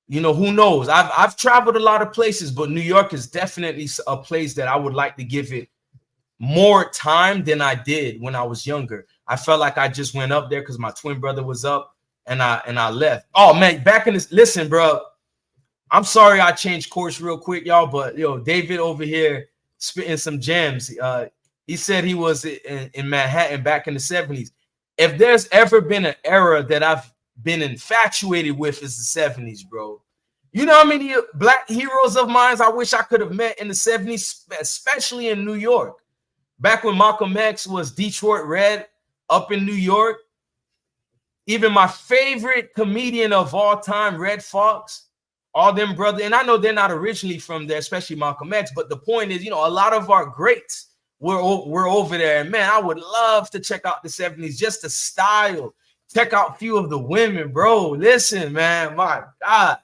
you know, who knows? I've traveled a lot of places, but New York is definitely a place that I would like to give it more time than I did when I was younger. I felt like I just went up there because my twin brother was up, and I left. Oh man, back in this, listen, bro. I'm sorry I changed course real quick, y'all, but yo, David over here spitting some gems. He said he was in Manhattan back in the 70s. If there's ever been an era that I've been infatuated with, is the 70s, bro. You know how many black heroes of mine I wish I could have met in the 70s, especially in New York. Back when Malcolm X was Detroit Red up in New York. Even my favorite comedian of all time, Red Fox, all them brothers, and I know they're not originally from there, especially Malcolm X, but the point is, you know, a lot of our greats were over there. And man, I would love to check out the 70s, just the style, check out a few of the women, bro. Listen, man, my God.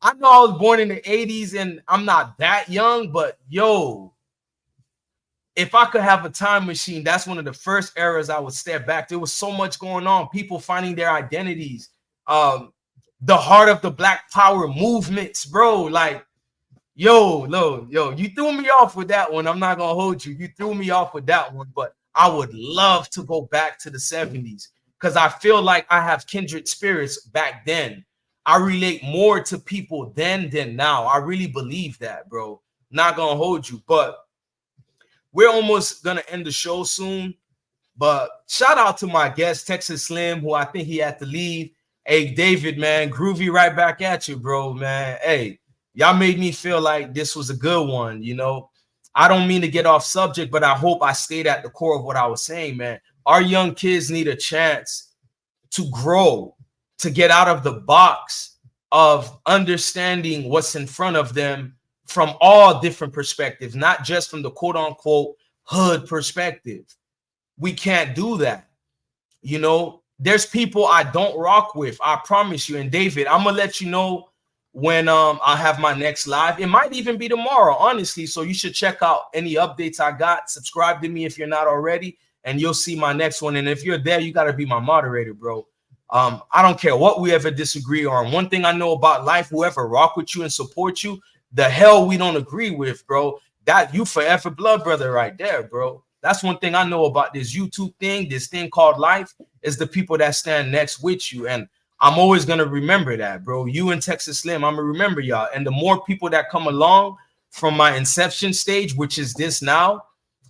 I know I was born in the 80s and I'm not that young, but yo, if I could have a time machine, that's one of the first eras I would step back. There was so much going on, people finding their identities. The heart of the Black Power movements, bro. Like, yo, you threw me off with that one. I'm not gonna hold you. You threw me off with that one, but I would love to go back to the 70s because I feel like I have kindred spirits back then. I relate more to people then than now. I really believe that, bro. Not gonna hold you, but we're almost gonna end the show soon. But shout out to my guest, Texas Slim, who I think he had to leave. Hey, David, man, groovy right back at you, bro, man. Hey, y'all made me feel like this was a good one, you know. I don't mean to get off subject, but I hope I stayed at the core of what I was saying, man. Our young kids need a chance to grow, to get out of the box of understanding what's in front of them from all different perspectives, not just from the quote-unquote hood perspective. We can't do that, you know. There's people I don't rock with, I promise you. And David, I'm gonna let you know when I have my next live. It might even be tomorrow, honestly. So you should check out any updates I got. Subscribe to me if you're not already, and you'll see my next one. And if you're there, you gotta be my moderator, bro. I don't care what we ever disagree on. One thing I know about life, whoever rock with you and support you, the hell we don't agree with, bro, that you forever blood brother right there, bro. That's one thing I know about this YouTube thing, this thing called life, is the people that stand next with you. And I'm always going to remember that, bro. You and Texas Slim, I'm going to remember y'all. And the more people that come along from my inception stage, which is this now,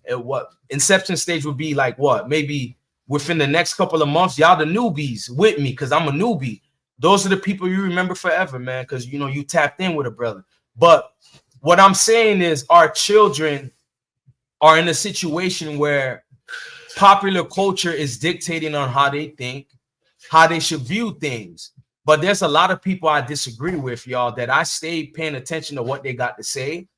what inception stage would be like, what, maybe within the next couple of months, y'all the newbies with me because I'm a newbie. Those are the people you remember forever, man, because, you know, you tapped in with a brother. But what I'm saying is our children are in a situation where popular culture is dictating on how they think, how they should view things. But there's a lot of people I disagree with, y'all, that I stay paying attention to what they got to say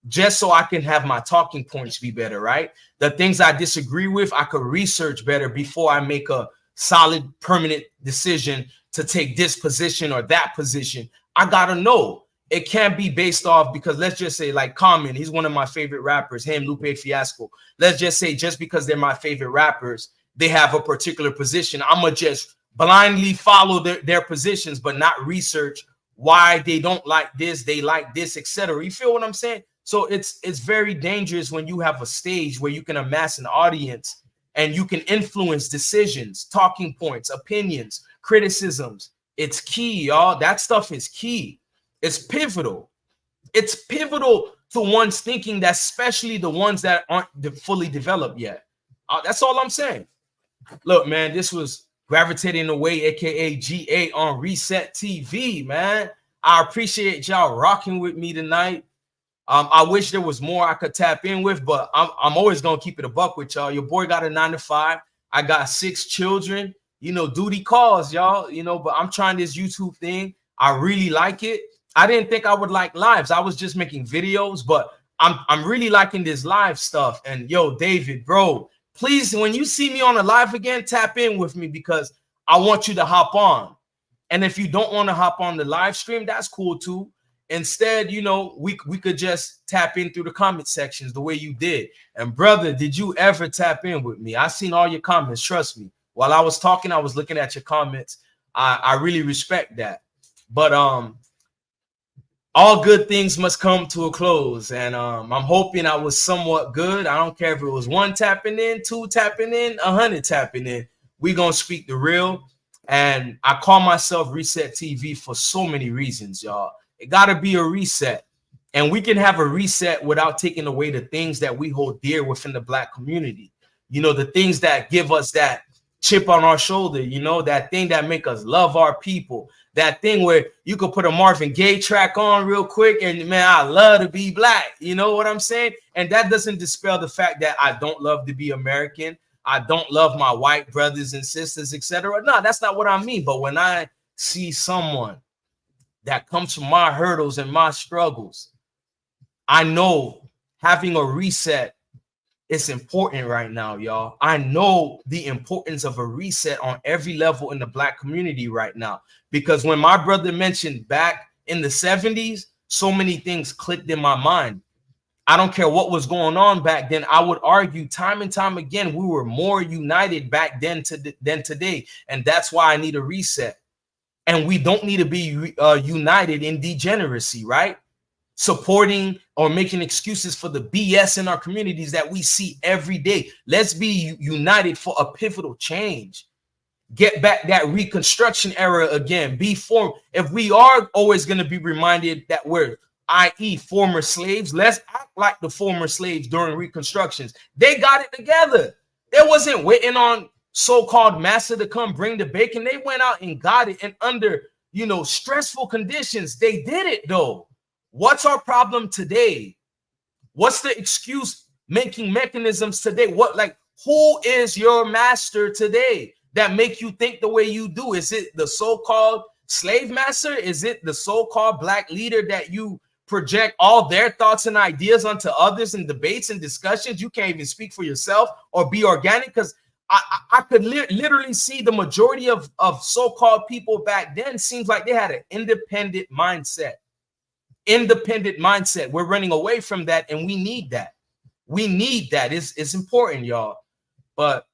just so I can have my talking points be better, right? The things I disagree with, I could research better before I make a solid, permanent decision to take this position or that position. I gotta know. It can't be based off because let's just say like Common, he's one of my favorite rappers, him, Lupe Fiasco. Let's just say just because they're my favorite rappers, they have a particular position. I'm going to just blindly follow their positions, but not research why they don't like this, they like this, etc. You feel what I'm saying? So it's very dangerous when you have a stage where you can amass an audience and you can influence decisions, talking points, opinions, criticisms. It's key, y'all. That stuff is key. It's pivotal. It's pivotal to one's thinking, that especially the ones that aren't fully developed yet. That's all I'm saying. Look, man, this was Gravitating Away, aka GA on Reset TV, man. I appreciate y'all rocking with me tonight. I wish there was more I could tap in with, but I'm always gonna keep it a buck with y'all. Your boy got a 9 to 5. I got 6 children. You know, duty calls, y'all. You know, but I'm trying this YouTube thing. I really like it. I didn't think I would like lives. I was just making videos, but I'm really liking this live stuff. And yo, David, bro, please, when you see me on a live again, tap in with me because I want you to hop on. And if you don't want to hop on the live stream, that's cool too. Instead, you know, we could just tap in through the comment sections the way you did. And brother, did you ever tap in with me? I seen all your comments. Trust me. While I was talking, I was looking at your comments. I really respect that. But all good things must come to a close. And I'm hoping I was somewhat good. I don't care if it was 1 tapping in, 2 tapping in, 100 tapping in. We're going to speak the real. And I call myself Reset TV for so many reasons, y'all. It got to be a reset. And we can have a reset without taking away the things that we hold dear within the Black community. You know, the things that give us that chip on our shoulder, you know, that thing that make us love our people. That thing where you could put a Marvin Gaye track on real quick and, man, I love to be Black. You know what I'm saying? And that doesn't dispel the fact that I don't love to be American. I don't love my white brothers and sisters, etc. No, that's not what I mean. But when I see someone that comes from my hurdles and my struggles, I know having a reset is important right now, y'all. I know the importance of a reset on every level in the Black community right now. Because when my brother mentioned back in the 70s, so many things clicked in my mind. I don't care what was going on back then. I would argue time and time again, we were more united back then than today. And that's why I need a reset. And we don't need to be united in degeneracy, right? Supporting or making excuses for the BS in our communities that we see every day. Let's be united for a pivotal change. Get back that Reconstruction era again. Be formed. If we are always going to be reminded that we're, i.e., former slaves, let's act like the former slaves during Reconstructions. They got it together. They wasn't waiting on so-called master to come bring the bacon. They went out and got it, and under, you know, stressful conditions, they did it though. What's our problem today? What's the excuse making mechanisms today? What, like, who is your master today that make you think the way you do? Is it the so-called slave master? Is it the so-called Black leader that you project all their thoughts and ideas onto others in debates and discussions? You can't even speak for yourself or be organic, because I could literally see the majority of so-called people back then seems like they had an independent mindset. We're running away from that, and we need that. It's important, y'all. But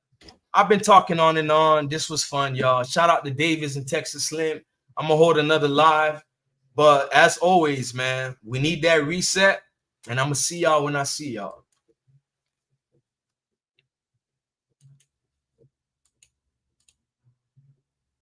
I've been talking on and on. This was fun, y'all. Shout out to Davis and Texas Slim. I'm gonna hold another live, but as always, man, we need that reset, and I'm gonna see y'all when I see y'all.